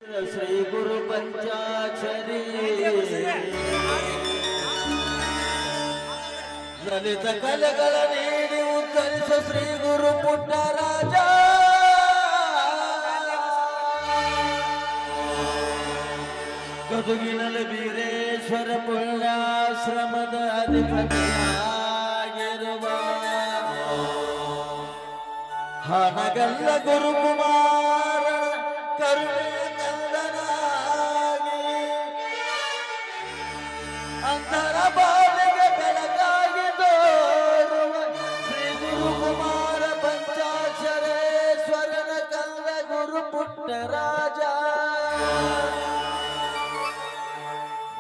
ಶ್ರೀ ಗುರು ಪಂಚಾಕ್ಷರಿ ಲಲಿತ ಕಲೆಗಳ ನೀಡಿ ಉತ್ತರಿಸ ಶ್ರೀ ಗುರು ಪುಟ್ಟರಾಜ ಗದುಗಿನಲ್ಲಿ ವೀರೇಶ್ವರ ಪುಣ್ಯಾಶ್ರಮದ ಅಧಿಪತಿಯಾಗಿರುವ ಹನಗಲ್ಲ ಗುರುಕುಮಾರ ಕರುಣೆ ಅಂತರ ಬಾಲಿಗೆ ಬೆಳಕಾಗಿ ತೋರುವ ಶ್ರೀ ಗುರುಕುಮಾರ ಪಂಚಾಕ್ಷರೇಶ್ವರನ ಕಲ್ಲ ಗುರು ಪುಟ್ಟರಾಜ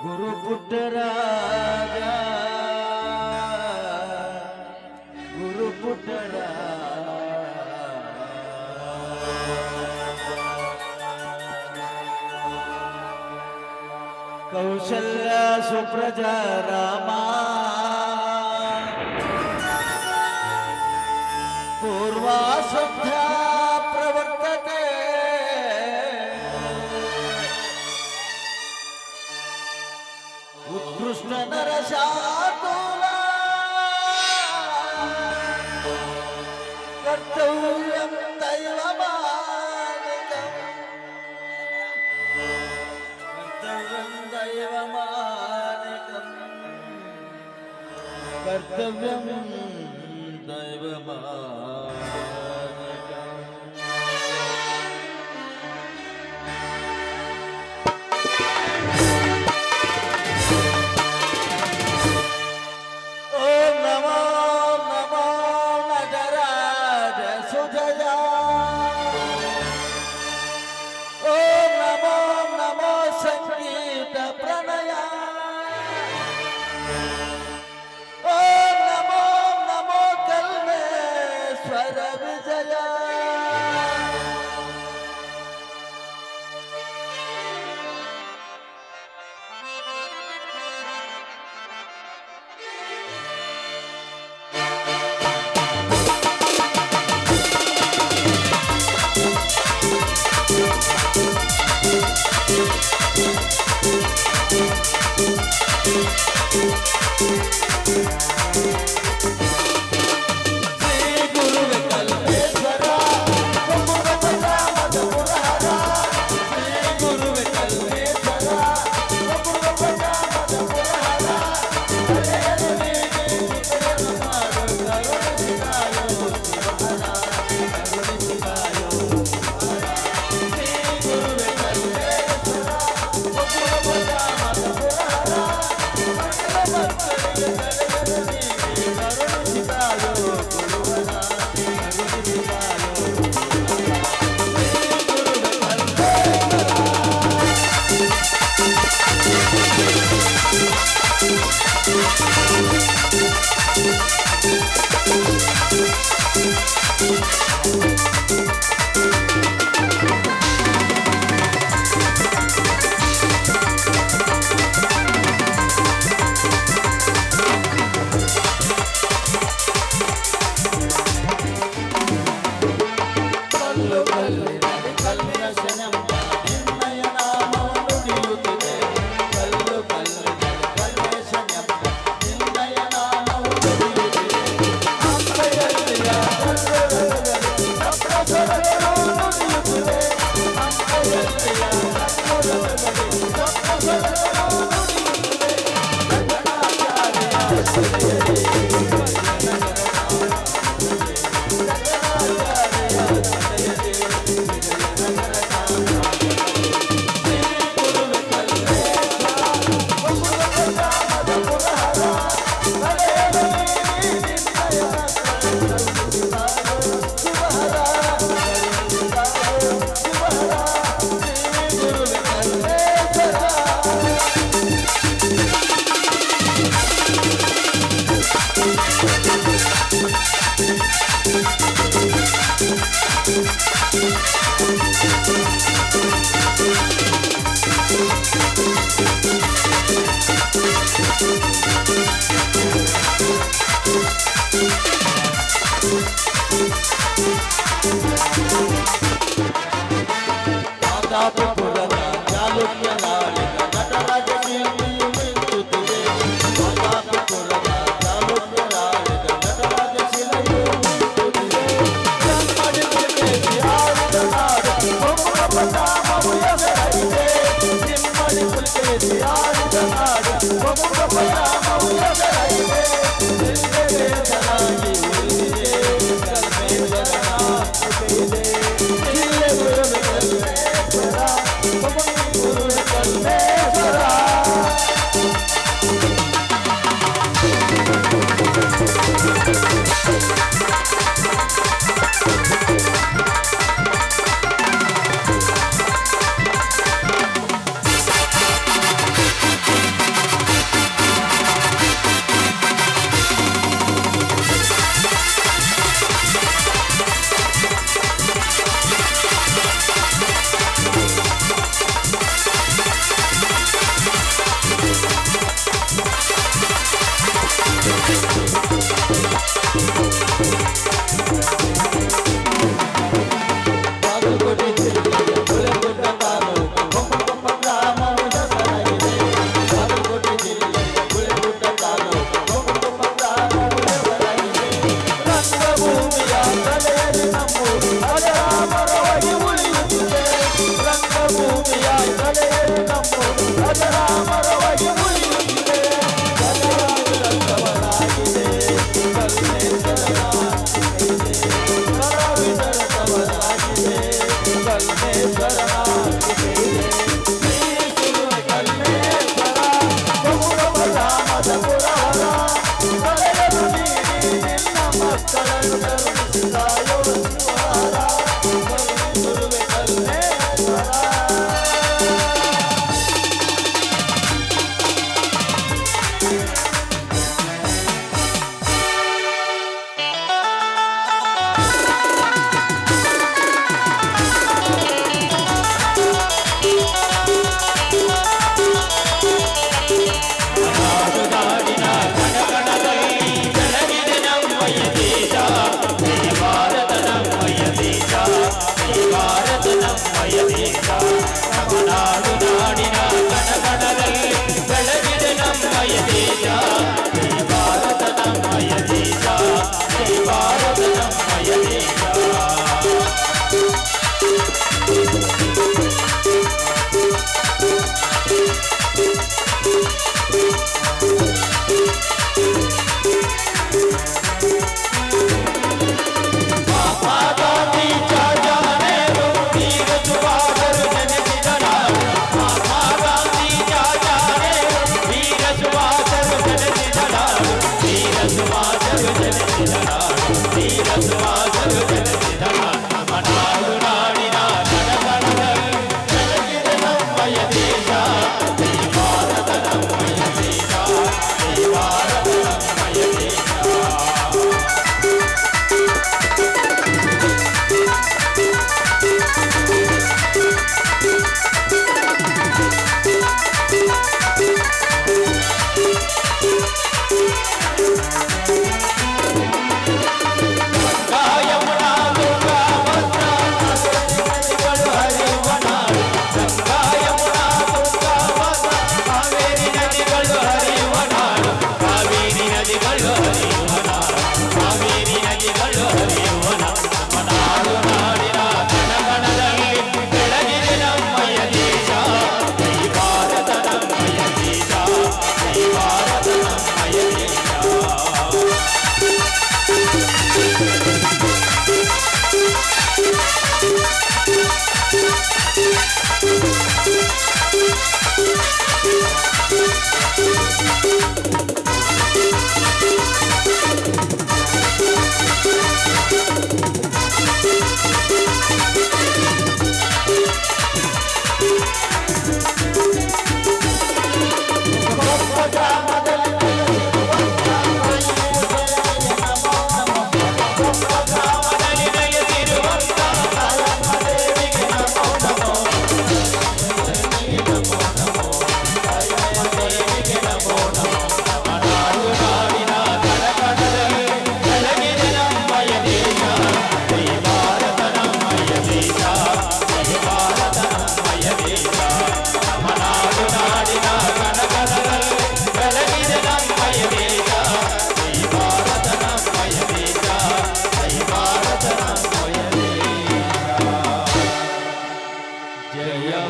ಗುರು ಪುಟ್ಟರಾಜ ಗುರು ಪುಟ್ಟರಾಜ ಕೌಶಲ್ಯ ಸುಪ್ರಜಾ ರಾಮ ಪೂರ್ವಾ ಸಂಧ್ಯಾ ಪ್ರವರ್ತತೆ ಉತ್ಕೃಷ್ಟ ನರಶಾತುಲ ಕರ್ತವ್ಯಂ ದೈವಮಾನಿಕಂ ದೈವಮಾನಿಕಂ ಕರ್ತವ್ಯಂ ದೈವಮಾನಿಕಂ ಓಂ ನಮೋ ನಮೋ ನಟರಾಜ ಸುಜಯ ಓಂ ನಮೋ ನಮೋ ಸಂಗೀತ ಪ್ರಣಯ ಓಂ ನಮೋ ನಮೋ ಕಲ್ಮೇಶ್ವರ ಚಾಲುಕ್ಯ ನಾಡಿನ ನಟರಾಜ ಶಿಲ್ಪಿಯು ಮಿಂಚುತ್ತಿದೆ ಮಾತಾಪಿಪುರದ ಚಾಲುಕ್ಯ ನಾಡಿನ ನಟರಾಜ ಶಿಲೆಯು ಮಿಂಚುತ್ತಿದೆ ಕನ್ನಡಿ ಪುಲಕೇಶಿ ಆಡಿದ ನಾಡು ಬಹುಳ ಪತಾಮವು ಎಸರೈದೆ ನಿಮ್ಮಡಿ ಪುಲಕೇಶಿ ಆಡಿದ ನಾಡು ಬಹುಳ ಪತಾಮವು ಎಸರೈದೆ ವೇದನಾಗಿ ಉಳಿದಿದೆ ಕಲ್ಮೇಶ್ವರನಾಗಿದೆ ಜಿಲ್ಲೆ ಗುರುವೆ ಕಲ್ಮೇಶ್ವರ ಗುರುವೆ ಕಲ್ಮೇಶ್ವರ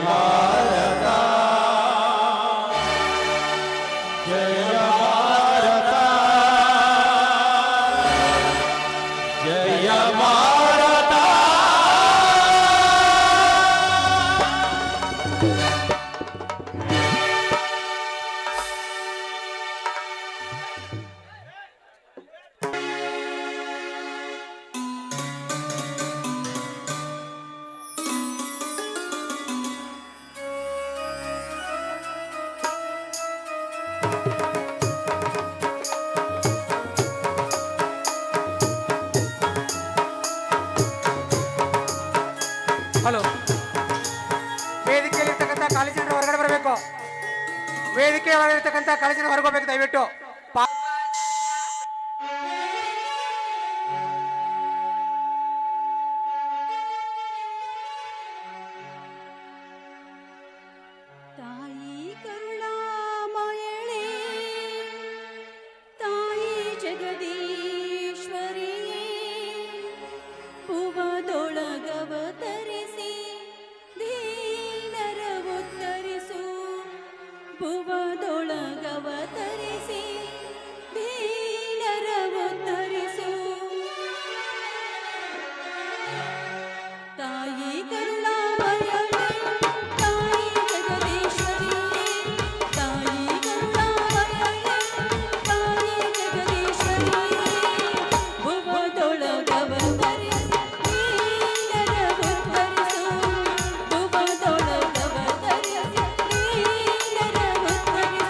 ಭಾರತ ಜಯ ಭಾರತ ಜಯ ಭಾರತ. ಹಲೋ, ವೇದಿಕೆಯಲ್ಲಿರ್ತಕ್ಕಂಥ ಕಾಲೇಜಿನ ಹೊರಗಡೆ ಬರಬೇಕು. ವೇದಿಕೆ ಒಳಗಿರ್ತಕ್ಕಂಥ ಕಾಲೇಜಿನ ಹೊರಗೆ ಹೋಗ್ಬೇಕು ದಯವಿಟ್ಟು. ತಾಯಿ ಕರುಣಾಮಯಳೇ, ತಾಯಿ ಜಗದೀಶ್ವರಿಯೇ, ಭುವದೊಳಗವತರಿಸಿ ದೀನರ ಉತ್ತರಿಸು, ಭುವದೊಳಗವತರಿಸಿ ದೀನರ ಉತ್ತರಿಸು. ತಾಯಿ ಕರುಣಾಮಯಳೇ, ತಾಯಿ ಜಗದೀಶ್ವರಿಯೇ, ತಾಯಿ ಕರುಣಾಮಯಳೇ, ತಾಯಿ ಜಗದೀಶ್ವರಿಯೇ, ಭುವದೊಳಗವತರಿಸಿ ದೀನರ ಉತ್ತರಿಸು, ಭುವದೊಳಗವತರಿಸಿ ದೀನರ ಉತ್ತರಿಸು.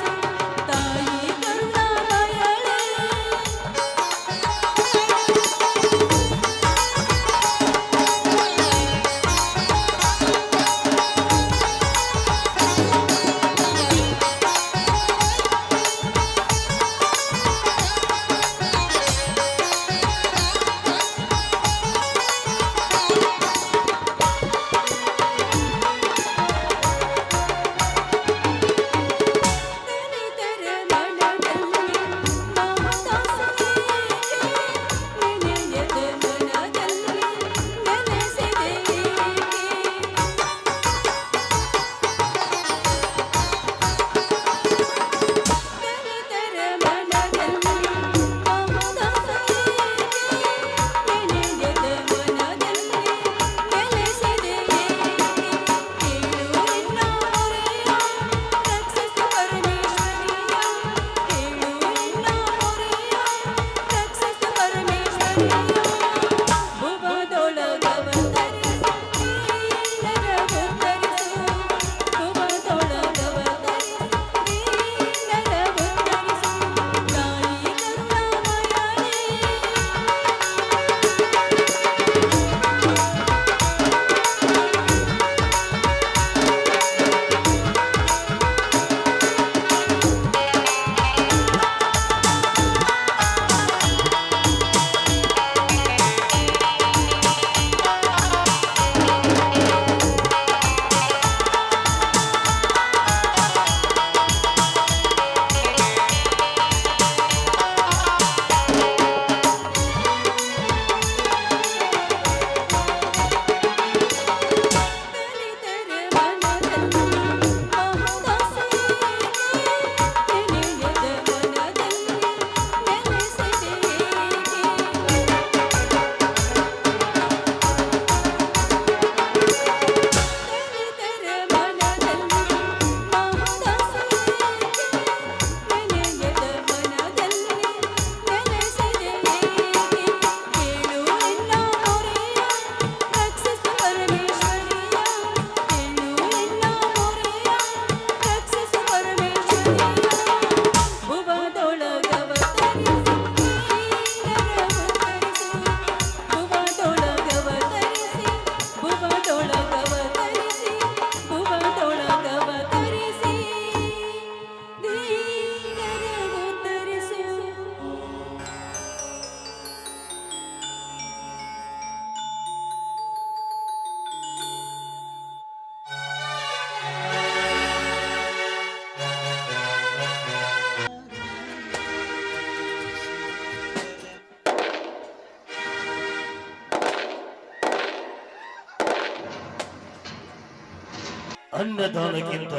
ಅನ್ನದಾನಕ್ಕಿಂತ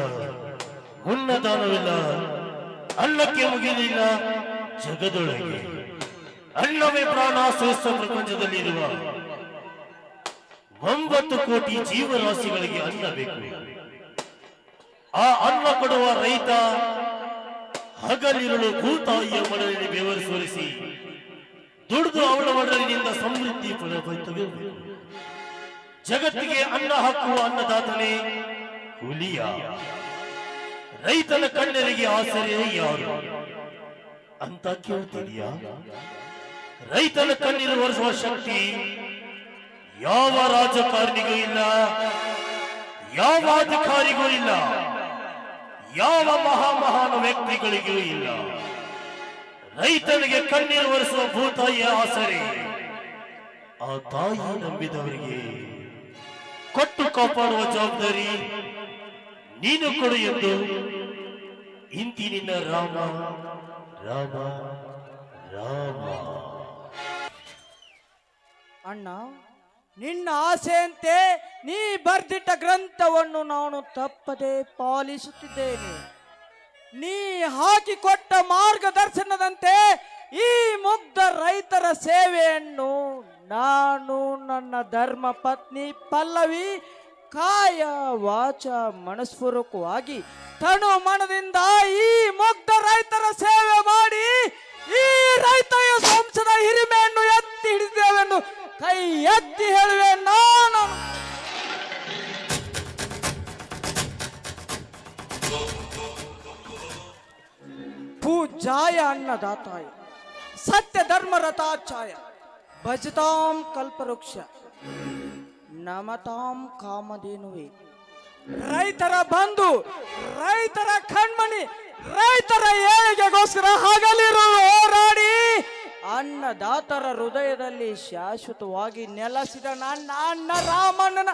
ಉನ್ನದಾನವಿಲ್ಲ, ಅನ್ನಕ್ಕೆ ಮುಗಿಲಿಲ್ಲ ಜಗದೊಳಗೆ. ಅನ್ನವೇ ಪ್ರಾಣ ಶ್ರೇಷ್ಠ ಪ್ರಪಂಚದಲ್ಲಿರುವ 9 ಕೋಟಿ ಜೀವರಾಶಿಗಳಿಗೆ ಅನ್ನ ಬೇಕು. ಆ ಅನ್ನ ಕೊಡುವ ರೈತ ಹಗಲಿರುಳು ಭೂತಾಯಿಯ ಮಡಲಿನಲ್ಲಿ ಬೆವರು ಸುರಿಸಿ ದುಡಿದು ಅವಳ ಮಡಲಿನಿಂದ ಸಮೃದ್ಧಿ ತೆಗೆಯಬೇಕು. ಜಗತ್ತಿಗೆ ಅನ್ನ ಹಾಕುವ ಅನ್ನದಾತನೇ ಹುಲಿಯ. ರೈತನ ಕಣ್ಣರಿಗೆ ಆಸರೆ ಯಾರು ಅಂತ ಕೇಳ್ತಿದೀಯಾ? ರೈತನ ಕಣ್ಣೀರು ಒರೆಸುವ ಶಕ್ತಿ ಯಾವ ರಾಜಕಾರಣಿಗೂ ಇಲ್ಲ, ಯಾವ ಅಧಿಕಾರಿಗೂ ಇಲ್ಲ, ಯಾವ ಮಹಾನ್ ವ್ಯಕ್ತಿಗಳಿಗೂ ಇಲ್ಲ. ರೈತನಿಗೆ ಕಣ್ಣೀರು ಒರೆಸುವ ಭೂತಾಯಿಯ ಆಸರೆ ಆ ತಾಯಿ ನಂಬಿದವರಿಗೆ ಕೊಟ್ಟು ಕಾಪಾಡುವ ಜವಾಬ್ದಾರಿ ನೀನು ಕೊಡು ಎಂದು ಇಂದಿನಿಂದ ರಾಮ ರಾಮ ರಾಮ. ಅಣ್ಣ, ನಿನ್ನ ಆಸೆಯಂತೆ ನೀ ಬರ್ದಿಟ್ಟ ಗ್ರಂಥವನ್ನು ನಾನು ತಪ್ಪದೆ ಪಾಲಿಸುತ್ತಿದ್ದೇನೆ. ನೀ ಹಾಕಿಕೊಟ್ಟ ಮಾರ್ಗದರ್ಶನದಂತೆ ಈ ಮುಗ್ಧ ರೈತರ ಸೇವೆಯನ್ನು ನಾನು, ನನ್ನ ಧರ್ಮ ಪತ್ನಿ ಪಲ್ಲವಿ ಕಾಯ ವಾಚ ಮನಸ್ಪೂರ್ವಕವಾಗಿ ತನು ಮನದಿಂದ ಈ ಮುಗ್ಧ ರೈತರ ಸೇವೆ ಮಾಡಿ ಈ ರೈತರ ವಂಶದ ಹಿರಿಮೆಯನ್ನು ಎತ್ತಿ ಹಿಡಿದೇವೆಂದು ಕೈ ಎತ್ತಿ ಹೇಳುವೆ ನಾನು. ಪೂಜಾಯ ಅನ್ನದಾತಾಯ ಸತ್ಯ ಧರ್ಮ ರಥಾಚಾಯ ಭಜತಾಂ ಕಲ್ಪವೃಕ್ಷ ನಮತಾಂ ಕಾಮಧೇನುವೆ. ರೈತರ ಬಂಧು, ರೈತರ ಕಣ್ಮಣಿ, ರೈತರ ಏಳಿಗೆಗೋಸ್ಕರ ಹಗಲಿರುಳು ಹೋರಾಡಿ ಅನ್ನದಾತರ ಹೃದಯದಲ್ಲಿ ಶಾಶ್ವತವಾಗಿ ನೆಲೆಸಿದ ನನ್ನ ಅಣ್ಣ ರಾಮಣ್ಣನ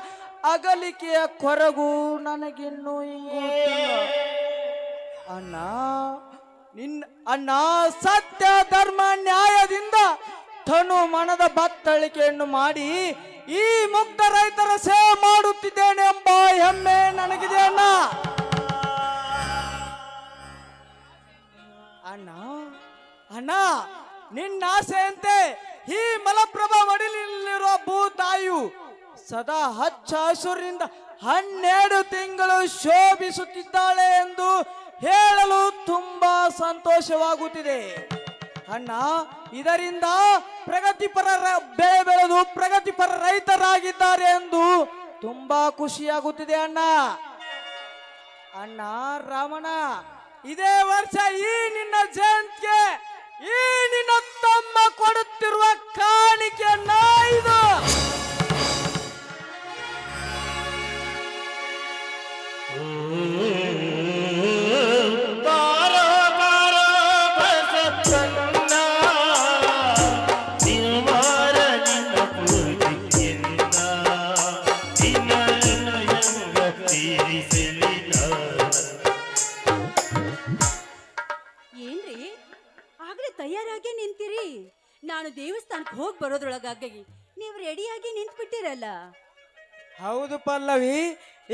ಅಗಲಿಕೆಯ ಕೊರಗು ನನಗಿನ್ನೂ ಇಂಗುತ್ತಿಲ್ಲ. ಅಣ್ಣ ಸತ್ಯ ಧರ್ಮ ನ್ಯಾಯದಿಂದ ತನು ಮನದ ಬತ್ತಳಿಕೆಯನ್ನು ಮಾಡಿ ಈ ಮುಗ್ಧ ರೈತರ ಸೇವೆ ಮಾಡುತ್ತಿದ್ದೇನೆ ಎಂಬ ಹೆಮ್ಮೆ ನನಗಿದೆ ಅಣ್ಣ. ಅಣ್ಣ ನಿನ್ನ ಆಸೆಯಂತೆ ಈ ಮಲಪ್ರಭಾ ಮಡಿಲಿರುವ ಭೂತಾಯು ಸದಾ ಹಚ್ಚ ಹಸುರಿನಿಂದ 12 ತಿಂಗಳು ಶೋಭಿಸುತ್ತಿದ್ದಾಳೆ ಎಂದು ಹೇಳಲು ತುಂಬಾ ಸಂತೋಷವಾಗುತ್ತಿದೆ ಅಣ್ಣ. ಇದರಿಂದ ಪ್ರಗತಿಪರ ಬೆಳೆ ಬೆಳೆದು ಪ್ರಗತಿಪರ ರೈತರಾಗಿದ್ದಾರೆ ಎಂದು ತುಂಬಾ ಖುಷಿಯಾಗುತ್ತಿದೆ ಅಣ್ಣ. ರಾಮಣ್ಣ, ಇದೇ ವರ್ಷ ಈ ನಿನ್ನ ಜಯಂತಿಗೆ ಈ ನಿನ್ನ ತಮ್ಮ ಕೊಡುತ್ತಿರುವ ಕಾಣಿಕೆಯನ್ನ ಇದು ಏನ್ರಿ ಆಗ್ಲೇ ತಯಾರಾಗಿ ನಿಂತಿರಿ? ನಾನು ದೇವಸ್ಥಾನಕ್ಕೆ ಹೋಗಿ ಬರೋದ್ರೊಳಗಾಗಿ ನೀವು ರೆಡಿಯಾಗಿ ನಿಂತ್ಬಿಟ್ಟಿರಲ್ಲ. ಹೌದು ಪಲ್ಲವಿ,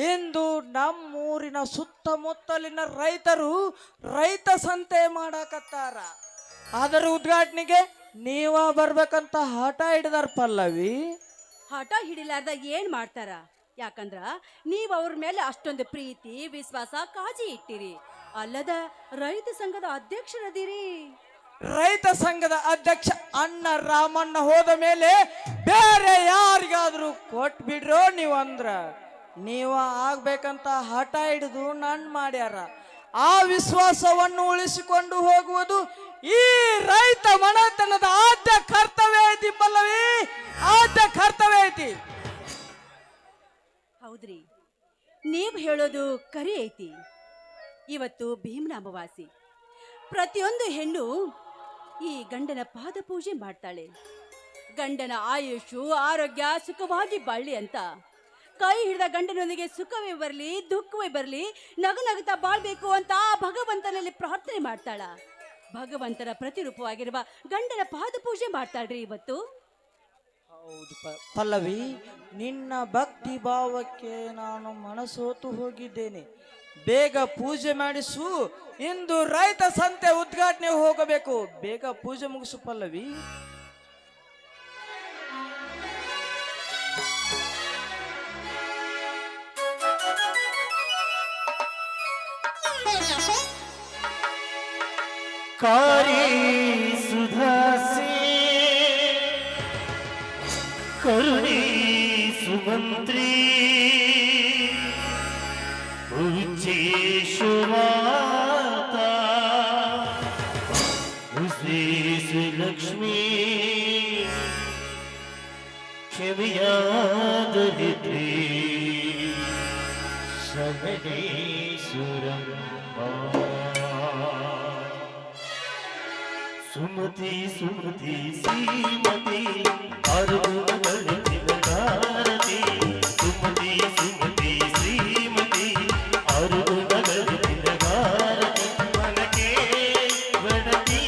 ಇಂದು ನಮ್ಮೂರಿನ ಸುತ್ತಮುತ್ತಲಿನ ರೈತರು ರೈತ ಸಂತೆ ಮಾಡಕತ್ತಾರ. ಅದರ ಉದ್ಘಾಟನೆಗೆ ನೀವ ಬರ್ಬೇಕಂತ ಹಠ ಹಿಡಿದಾರ ಪಲ್ಲವಿ. ಹಠ ಹಿಡಿಲಾರ್ದ ಏನ್ ಮಾಡ್ತಾರ? ಯಾಕಂದ್ರ ನೀವ್ ಅವ್ರ ಮೇಲೆ ಅಷ್ಟೊಂದು ಪ್ರೀತಿ ವಿಶ್ವಾಸ ಕಾಜಿ ಇಟ್ಟಿರಿ. ಅಲ್ಲದ ರೈತ ಸಂಘದ ಅಧ್ಯಕ್ಷರದಿರಿ. ರೈತ ಸಂಘದ ಅಧ್ಯಕ್ಷ ಅಣ್ಣ ರಾಮಣ್ಣ ಹೋದ ಮೇಲೆ ಬೇರೆ ಯಾರಿಗಾದ್ರೂ ಕೊಟ್ ಬಿಡ್ರೋ ನೀವ ಆಗ್ಬೇಕಂತ ಹಠ ಹಿಡಿದು ನನ್ ಮಾಡ್ಯಾರ. ಆ ವಿಶ್ವಾಸವನ್ನು ಉಳಿಸಿಕೊಂಡು ಹೋಗುವುದು ಈ ರೈತ ಮನೆತನದ ಆದ್ಯ ಕರ್ತವ್ಯ ಐತಿ ಪಲ್ಲವಿ, ಆದ್ಯ ಕರ್ತವ್ಯ ಐತಿ. ಹೌದ್ರಿ, ನೀವ್ ಹೇಳೋದು ಕರಿ ಐತಿ. ಇವತ್ತು ಭೀಮನ ಅಮಾವಾಸ್ಯೆ. ಪ್ರತಿಯೊಂದು ಹೆಣ್ಣು ಈ ಗಂಡನ ಪಾದ ಪೂಜೆ ಮಾಡ್ತಾಳೆ. ಗಂಡನ ಆಯುಷು ಆರೋಗ್ಯ ಸುಖವಾಗಿ ಬಾಳ್ಲಿ ಅಂತ ಕೈ ಹಿಡಿದ ಗಂಡನೊಂದಿಗೆ ಸುಖವೇ ಬರಲಿ ದುಃಖವೇ ಬರಲಿ ನಗುತ್ತಾ ಬಾಳ್ಬೇಕು ಅಂತ ಆ ಭಗವಂತನಲ್ಲಿ ಪ್ರಾರ್ಥನೆ ಮಾಡ್ತಾಳ. ಭಗವಂತನ ಪ್ರತಿರೂಪವಾಗಿರುವ ಗಂಡನ ಪಾದ ಪೂಜೆ ಮಾಡ್ತಾಳ್ರಿ ಇವತ್ತು. ಹೌದು ಪಲ್ಲವಿ, ನಿನ್ನ ಭಕ್ತಿ ಭಾವಕ್ಕೆ ನಾನು ಮನಸೋತು ಹೋಗಿದ್ದೇನೆ. ಬೇಗ ಪೂಜೆ ಮಾಡಿಸು. ಇಂದು ರೈತ ಸಂತೆ ಉದ್ಘಾಟನೆ ಹೋಗಬೇಕು. ಬೇಗ ಪೂಜೆ ಮುಗಿಸು ಪಲ್ಲವಿ. कारी सुधा से करुणी सुमंत्री उच्चेश्वराता विशेष लक्ष्मी क्षमयादरित्री शबनेश्वरं सुमति सुमति श्रीमती अरुणगलितिनगारति सुमति सुमति श्रीमती अरुणगलितिनगारति मनके वणति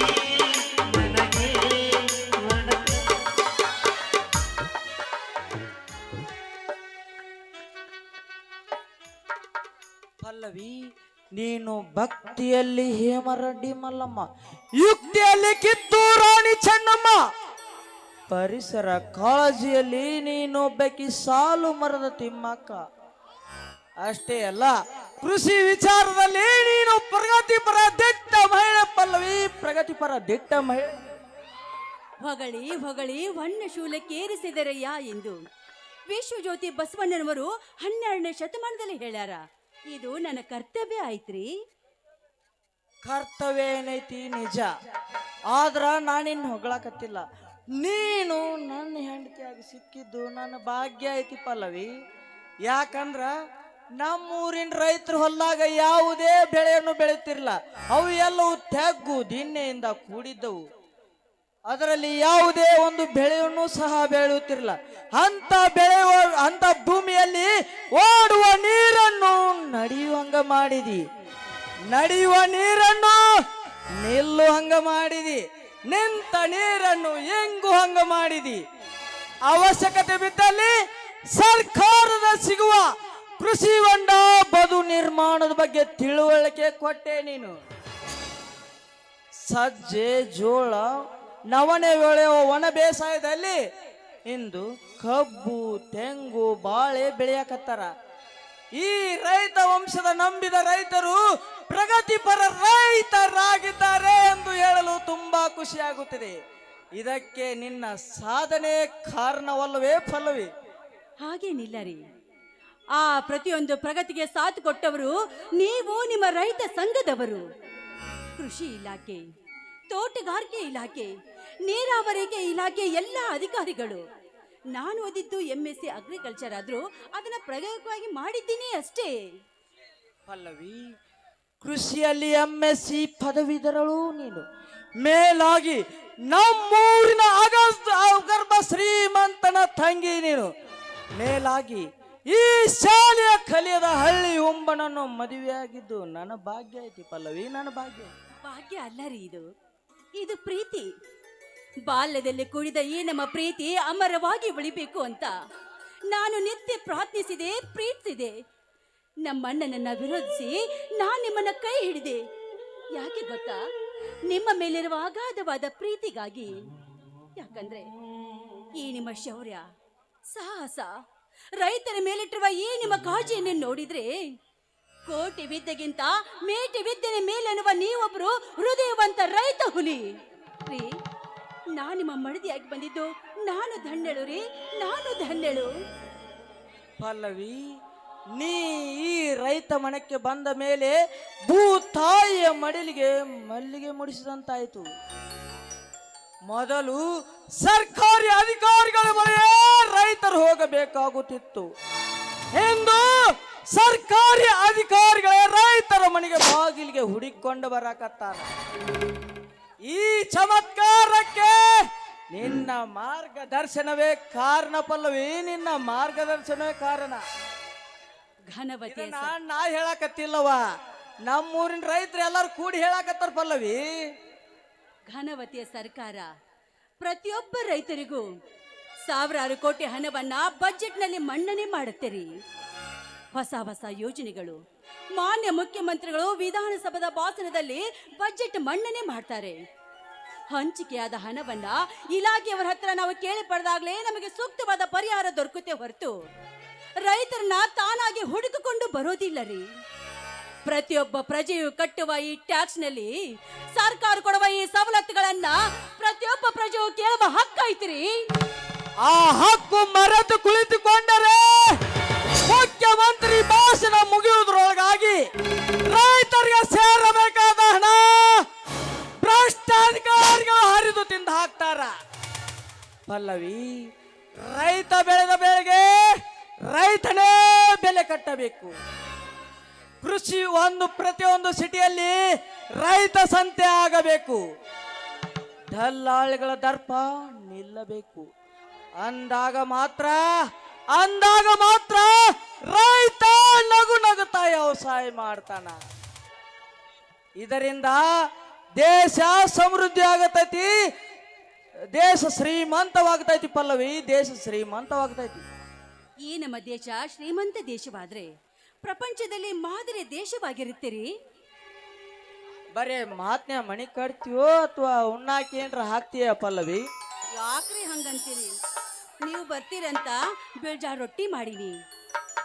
मनके वणति ಪಲ್ಲವಿ, ನೀನು ಭಕ್ತಿಯಲ್ಲಿ ಹೇಮರೆಡ್ಡಿ ಮಲ್ಲಮ್ಮ, ಯುಕ್ತಿಯಲ್ಲಿ ಕಿತ್ತೂರು ರಾಣಿ ಚೆನ್ನಮ್ಮ, ಪರಿಸರ ಕಾಳಜಿಯಲ್ಲಿ ನೀನೊಬ್ಬಕಿ ಸಾಲು ಮರದ ತಿಮ್ಮಕ್ಕ. ಅಷ್ಟೇ ಅಲ್ಲ, ಕೃಷಿ ವಿಚಾರದಲ್ಲಿ ನೀನು ಪ್ರಗತಿಪರ ದಿಟ್ಟ ಮಹಿಳೆ ಪಲ್ಲವಿ, ಪ್ರಗತಿಪರ ದಿಟ್ಟ ಮಹಿಳೆ. ಹೊಗಳಿ ಹೊಗಳಿ ಹೊನ್ನ ಶೂಲಕ್ಕೇರಿಸಿದರಯ್ಯ ಎಂದು ವಿಶ್ವಜ್ಯೋತಿ ಬಸವಣ್ಣನವರು 12ನೇ ಶತಮಾನದಲ್ಲಿ ಹೇಳ್ಯಾರ. ಇದು ನನ್ನ ಕರ್ತವ್ಯ ಆಯ್ತ್ರಿ. ಕರ್ತವ್ಯ ಏನೈತಿ ನಿಜ, ಆದ್ರ ನಾನಿನ್ ಹೊಗಳಕತ್ತಿಲ್ಲ. ನೀನು ನನ್ನ ಹೆಂಡತಿಯಾಗಿ ಸಿಕ್ಕಿದ್ದು ನನ್ನ ಭಾಗ್ಯ ಐತಿ ಪಲ್ಲವಿ. ಯಾಕಂದ್ರ ನಮ್ಮೂರಿನ ರೈತರು ಹೊಲ್ದಾಗ ಯಾವುದೇ ಬೆಳೆಯನ್ನು ಬೆಳೆತಿರ್ಲಿಲ್ಲ. ಅವು ಎಲ್ಲವೂ ತೆಗ್ಗು ದಿನ್ನೆಯಿಂದ ಕೂಡಿದ್ದವು. ಅದರಲ್ಲಿ ಯಾವುದೇ ಒಂದು ಬೆಳೆಯನ್ನು ಸಹ ಬೆಳೆಯುತ್ತಿರಲಿಲ್ಲ. ಅಂತ ಭೂಮಿಯಲ್ಲಿ ಓಡುವ ನೀರನ್ನು ನಡೆಯುವಂಗ ಮಾಡಿದಿ, ನಡೆಯುವ ನೀರನ್ನು ನಿಲ್ಲುವಂಗ ಮಾಡಿದಿ, ನಿಂತ ನೀರನ್ನು ಎಂಗು ಹಂಗ ಮಾಡಿದಿ. ಅವಶ್ಯಕತೆ ಬಿದ್ದಲ್ಲಿ ಸರ್ಕಾರದ ಸಿಗುವ ಕೃಷಿ ಹೊಂಡ ಬದು ನಿರ್ಮಾಣದ ಬಗ್ಗೆ ತಿಳುವಳಿಕೆ ಕೊಟ್ಟೆ ನೀನು. ಸಜ್ಜೆ ಜೋಳ ನವಣೆ ಬೆಳೆಯುವ ಒಣ ಬೇಸಾಯದಲ್ಲಿ ಇಂದು ಕಬ್ಬು ತೆಂಗು ಬಾಳೆ ಬೆಳೆಯಕತ್ತಾರ. ಈ ರೈತ ವಂಶದ ನಂಬಿದ ರೈತರು ಪ್ರಗತಿಪರ ರೈತರಾಗಿದ್ದಾರೆ ಎಂದು ಹೇಳಲು ತುಂಬಾ ಖುಷಿಯಾಗುತ್ತದೆ. ಇದಕ್ಕೆ ನಿನ್ನ ಸಾಧನೆ ಕಾರಣವಲ್ಲವೇ ಪಲ್ಲವಿ? ಹಾಗೇನಿಲ್ಲರಿ. ಆ ಪ್ರತಿಯೊಂದು ಪ್ರಗತಿಗೆ ಸಾಥ್ ಕೊಟ್ಟವರು ನೀವು, ನಿಮ್ಮ ರೈತ ಸಂಘದವರು. ಕೃಷಿ ಇಲಾಖೆ, ತೋಟಗಾರಿಕೆ ಇಲಾಖೆ, ನೀರಾವರಿಗೆ ಇಲಾಖೆ ಎಲ್ಲ ಅಧಿಕಾರಿಗಳು. ನಾನು ಓದಿದ್ದು MSc ಅಗ್ರಿಕಲ್ಚರ್ ಆದ್ರೂ ಅದನ್ನ ಪ್ರಾಯೋಗಿಕವಾಗಿ ಮಾಡಿದ್ದೀನಿ ಅಷ್ಟೇ. ಪಲ್ಲವಿ, ಕೃಷಿಯಲ್ಲಿ MSc ಪದವೀಧರಳು ನೀನು. ಮೇಲಾಗಿ ನಮ್ಮೂರಿನ ಅಗರ್ಭ ಶ್ರೀಮಂತನ ತಂಗಿ ನೀನು. ಮೇಲಾಗಿ ಈ ಶಾಲೆಯ ಕಲಿಯದ ಹಳ್ಳಿ ಹುಂಬನನ್ನು ಮದುವೆಯಾಗಿದ್ದು ನನ್ನ ಭಾಗ್ಯ ಐತಿ ಪಲ್ಲವಿ, ನನ್ನ ಭಾಗ್ಯ. ಭಾಗ್ಯ ಅಲ್ಲರಿ, ಇದು ಪ್ರೀತಿ. ಬಾಲ್ಯದಲ್ಲಿ ಕೂಡಿದ ಈ ನಮ್ಮ ಪ್ರೀತಿ ಅಮರವಾಗಿ ಉಳಿಬೇಕು ಅಂತ ನಾನು ನಿತ್ಯ ಪ್ರಾರ್ಥಿಸಿದೆ, ಪ್ರೀತಿಸಿದೆ. ನಮ್ಮಣ್ಣನನ್ನ ವಿರೋಧಿಸಿ ನಾನು ನಿಮ್ಮನ್ನ ಕೈ ಹಿಡಿದೆ. ಯಾಕೆ ಗೊತ್ತಾ? ನಿಮ್ಮ ಮೇಲಿರುವ ಅಗಾಧವಾದ ಪ್ರೀತಿಗಾಗಿ. ಯಾಕಂದ್ರೆ ಈ ನಿಮ್ಮ ಶೌರ್ಯ, ಸಾಹಸ, ರೈತರ ಮೇಲಿಟ್ಟಿರುವ ಈ ನಿಮ್ಮ ಕಾಳಜಿಯನ್ನು ನೋಡಿದ್ರೆ ಕೋಟಿ ವಿದ್ಯೆಗಿಂತ ಮೇಟಿ ವಿದ್ಯೆಯ ಮೇಲೆನ್ನುವ ನೀವೊಬ್ರು ಹೃದಯವಂತ ರೈತ ಹುಲಿ ರೀ. ನಾನು ನಿಮ್ಮ ಮಡದಿಯಾಗಿ ಬಂದಿದ್ದು ನಾನು ಧನ್ಯಳು ರೀ, ನಾನು ಧನ್ಯಳು. ಪಲ್ಲವಿ, ನೀ ಈ ರೈತ ಮನಕ್ಕೆ ಬಂದ ಮೇಲೆ ಭೂತಾಯಿಯ ಮಡಿಲಿಗೆ ಮಲ್ಲಿಗೆ ಮುಡಿಸಿದಂತಾಯಿತು. ಮೊದಲು ಸರ್ಕಾರಿ ಅಧಿಕಾರಿಗಳ ಬಳಿ ರೈತರು ಹೋಗಬೇಕಾಗುತ್ತಿತ್ತು. ಇಂದು ಸರ್ಕಾರಿ ಅಧಿಕಾರಿಗಳೇ ರೈತರ ಮನೆಗೆ ಬಾಗಿಲಿಗೆ ಹುಡುಕೊಂಡು ಬರಕತ್ತಾರ. ಈ ಚಮತ್ಕಾರಕ್ಕೆ ನಿನ್ನ ಮಾರ್ಗದರ್ಶನವೇ ಕಾರಣ ಪಲ್ಲವಿ, ನಿನ್ನ ಮಾರ್ಗದರ್ಶನವೇ ಕಾರಣ. ಘನವತಿ ನಾ ಹೇಳಕತ್ತಿಲ್ಲವ, ನಮ್ಮೂರಿನ ರೈತರು ಎಲ್ಲರೂ ಕೂಡಿ ಹೇಳಕತ್ತಾರ ಪಲ್ಲವಿ. ಘನವತಿಯ ಸರ್ಕಾರ ಪ್ರತಿಯೊಬ್ಬ ರೈತರಿಗೂ ಸಾವಿರಾರು ಕೋಟಿ ಹಣವನ್ನ ಬಜೆಟ್ನಲ್ಲಿ ಮನ್ನಣೆ ಮಾಡುತ್ತೀರಿ. ಹೊಸ ಹೊಸ ಯೋಜನೆಗಳು ಮಾನ್ಯ ಮುಖ್ಯಮಂತ್ರಿಗಳು ವಿಧಾನಸಭಾದ ಭಾಷಣದಲ್ಲಿ ಬಜೆಟ್ ಮನ್ನಣೆ ಮಾಡ್ತಾರೆ. ಹಂಚಿಕೆಯಾದ ಹಣವನ್ನ ಇಲಾಖೆಯವರ ಹತ್ರ ನಾವು ಕೇಳಿ ಪಡೆದಾಗಲೇ ನಮಗೆ ಸೂಕ್ತವಾದ ಪರಿಹಾರ ದೊರಕುತ್ತೆ ಹೊರತು ರೈತರನ್ನ ತಾನಾಗಿ ಹುಡುಕಿಕೊಂಡು ಬರೋದಿಲ್ಲ ರೀ. ಪ್ರತಿಯೊಬ್ಬ ಪ್ರಜೆಯು ಕಟ್ಟುವ ಈ ಟ್ಯಾಕ್ಸ್ ನಲ್ಲಿ ಸರ್ಕಾರ ಕೊಡುವ ಈ ಸವಲತ್ತುಗಳನ್ನ ಪ್ರತಿಯೊಬ್ಬ ಪ್ರಜೆಯು ಕೇಳುವ ಹಕ್ಕು ಐತ್ರಿ. ಆ ಹಕ್ಕು ಮರೆತು ಕುಳಿತುಕೊಂಡರೆ ಮುಖ್ಯಮಂತ್ರಿ ಭಾಷಣ ಮುಗಿಯುವುದರೊಳಗಾಗಿ ರೈತರಿಗೆ ಸೇರಬೇಕಾದ ಹಣ ಭ್ರಷ್ಟಾಧಿಕಾರಿಗಳು ಹರಿದು ತಿಂದು ಹಾಕ್ತಾರ. ಪಲ್ಲವಿ, ರೈತ ಬೆಳೆದ ಬೆಳೆಗೆ ರೈತನೇ ಬೆಲೆ ಕಟ್ಟಬೇಕು. ಕೃಷಿ ಪ್ರತಿಯೊಂದು ಸಿಟಿಯಲ್ಲಿ ರೈತ ಸಂತೆ ಆಗಬೇಕು. ದಲ್ಲಾಳಿಗಳ ದರ್ಪ ನಿಲ್ಲಬೇಕು. ಅಂದಾಗ ಮಾತ್ರ ರೈತ ನಗು ನಗುತ್ತಾ ವ್ಯವಸಾಯ ಮಾಡ್ತಾನ. ಇದರಿಂದ ದೇಶ ಸಮೃದ್ಧಿ ಆಗತೈತಿ, ದೇಶ ಶ್ರೀಮಂತವಾಗ್ತೈತಿ. ಪಲ್ಲವಿ, ದೇಶ ಶ್ರೀಮಂತವಾಗ್ತೈತಿ. ಈ ನಮ್ಮ ದೇಶ ಶ್ರೀಮಂತ ದೇಶವಾದ್ರೆ ಪ್ರಪಂಚದಲ್ಲಿ ಮಾದರಿ ದೇಶವಾಗಿರುತ್ತೀರಿ. ಬರೇ ಮಾತ್ನ್ಯ ಮಣಿ ಕಟ್ತೀವೋ ಅಥವಾ ಉಣ್ಣಾಕಿ ಏನ್ರ ಹಾಕ್ತೀಯ ಪಲ್ಲವಿ? ಯಾಕ್ರಿ ಹಂಗಂತೀರಿ? ನೀವು ಬರ್ತೀರಂತ ಬೇಜಾರ್ ರೊಟ್ಟಿ ಮಾಡೀನಿ,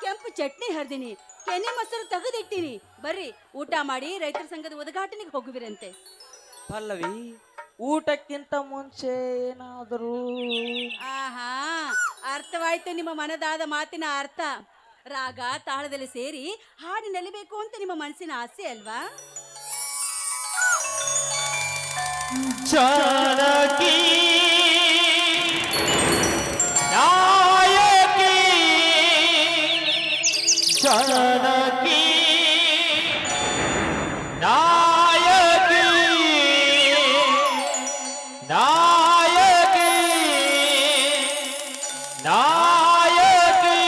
ಕೆಂಪು ಚಟ್ನಿ ಹರಿದೀನಿ, ಕೆನೆ ಮೊಸರು ತೆಗೆದಿಟ್ಟಿನಿ. ಬರ್ರಿ ಊಟ ಮಾಡಿ ರೈತರ ಸಂಘದ ಉದ್ಘಾಟನೆಗೆ ಹೋಗುವಿರಂತೆ. ಪಲ್ಲವಿ, ಊಟಕ್ಕಿಂತ ಮುಂಚೆ ಏನಾದರೂ? ಆಹಾ, ಅರ್ಥವಾಯ್ತು ನಿಮ್ಮ ಮನದಾದ ಮಾತಿನ ಅರ್ಥ. ರಾಗ ತಾಳದಲ್ಲಿ ಸೇರಿ ಹಾಡಿ ನಲಿಬೇಕು ಅಂತ ನಿಮ್ಮ ಮನಸ್ಸಿನ ಆಸೆ ಅಲ್ವಾ? ಜಾನಕಿ ನಾಯಕಿ, ಜಾನಕಿ ನಾಯಕಿ, ನಾಯಕಿ ನಾಯಕಿ.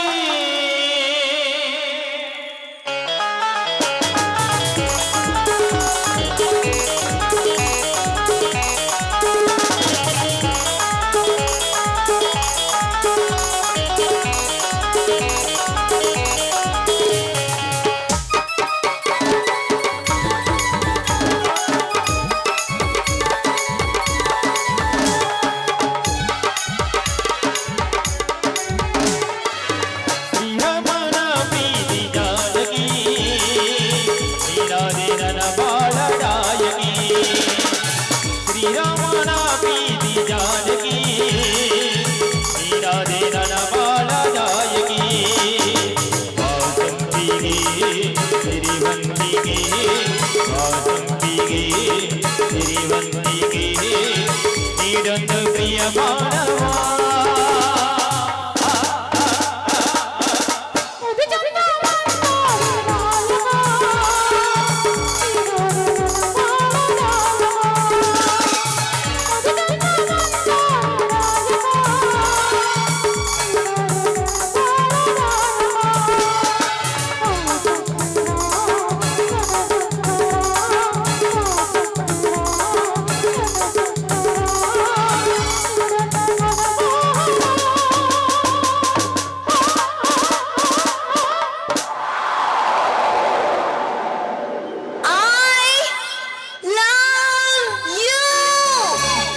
ಶ್ರೀರಾಮನ ಬೀದಿ ಜಾನಕಿ, ನೀರಾದೆ ನನ್ನ ಬಾಳ ನಾಯಕಿ. ವಾಸಂತಿಗೆ ಸಿರಿವಂತಿಗೆ, ವಾಸಂತಿಗೆ ಸಿರಿವಂತಿಗೆ, ನೀಡೊಂದು ಪ್ರಿಯ ಮಾನವ.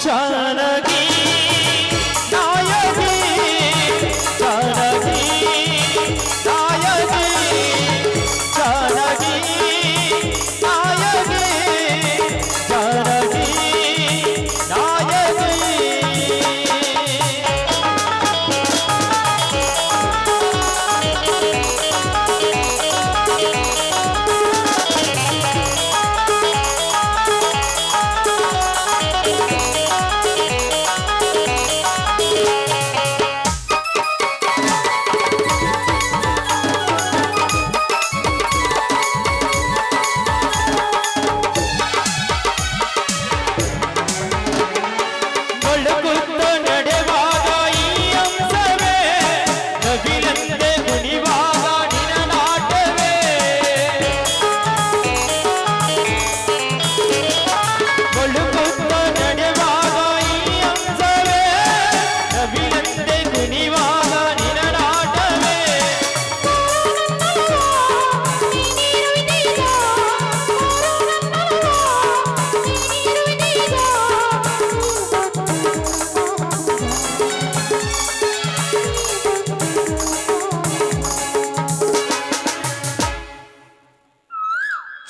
ಜಾನಕಿ ನಾಯಕಿ, ಜಾನಕಿ ನಾಯಕಿ, ಜಾನಕಿ ನಾಯಕಿ, ಜಾನಕಿ ನಾಯಕಿ.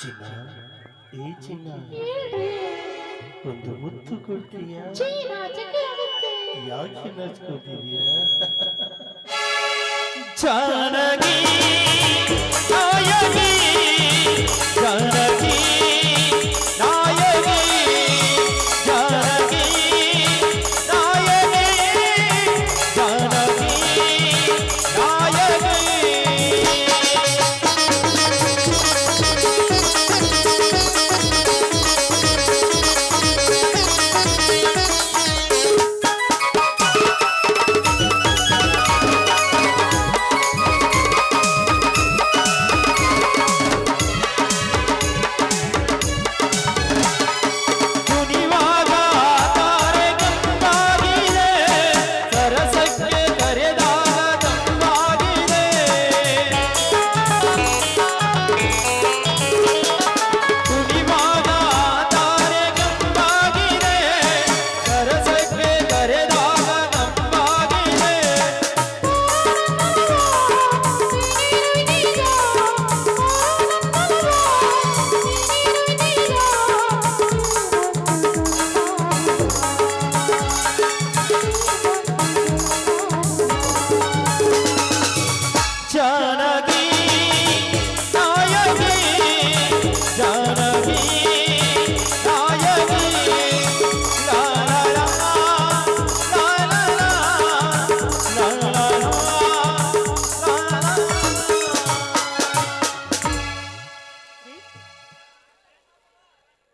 ಚಿನ್ನ, ಏ ಚಿನ್ನ, ಒಂದು ಮುತ್ತು ಕೊಡ್ತೀಯಾ? ಯಾಕೆ ನಚ್ಕೋತಿದ್ಯಾ? ಜಾನಕಿ ನಾಯಕಿ, ಜಾನಕಿ ನಾಯಕಿ, ಜಾನಕಿ ನಾಯಕಿ, ಜಾನಕಿ ನಾಯಕಿ.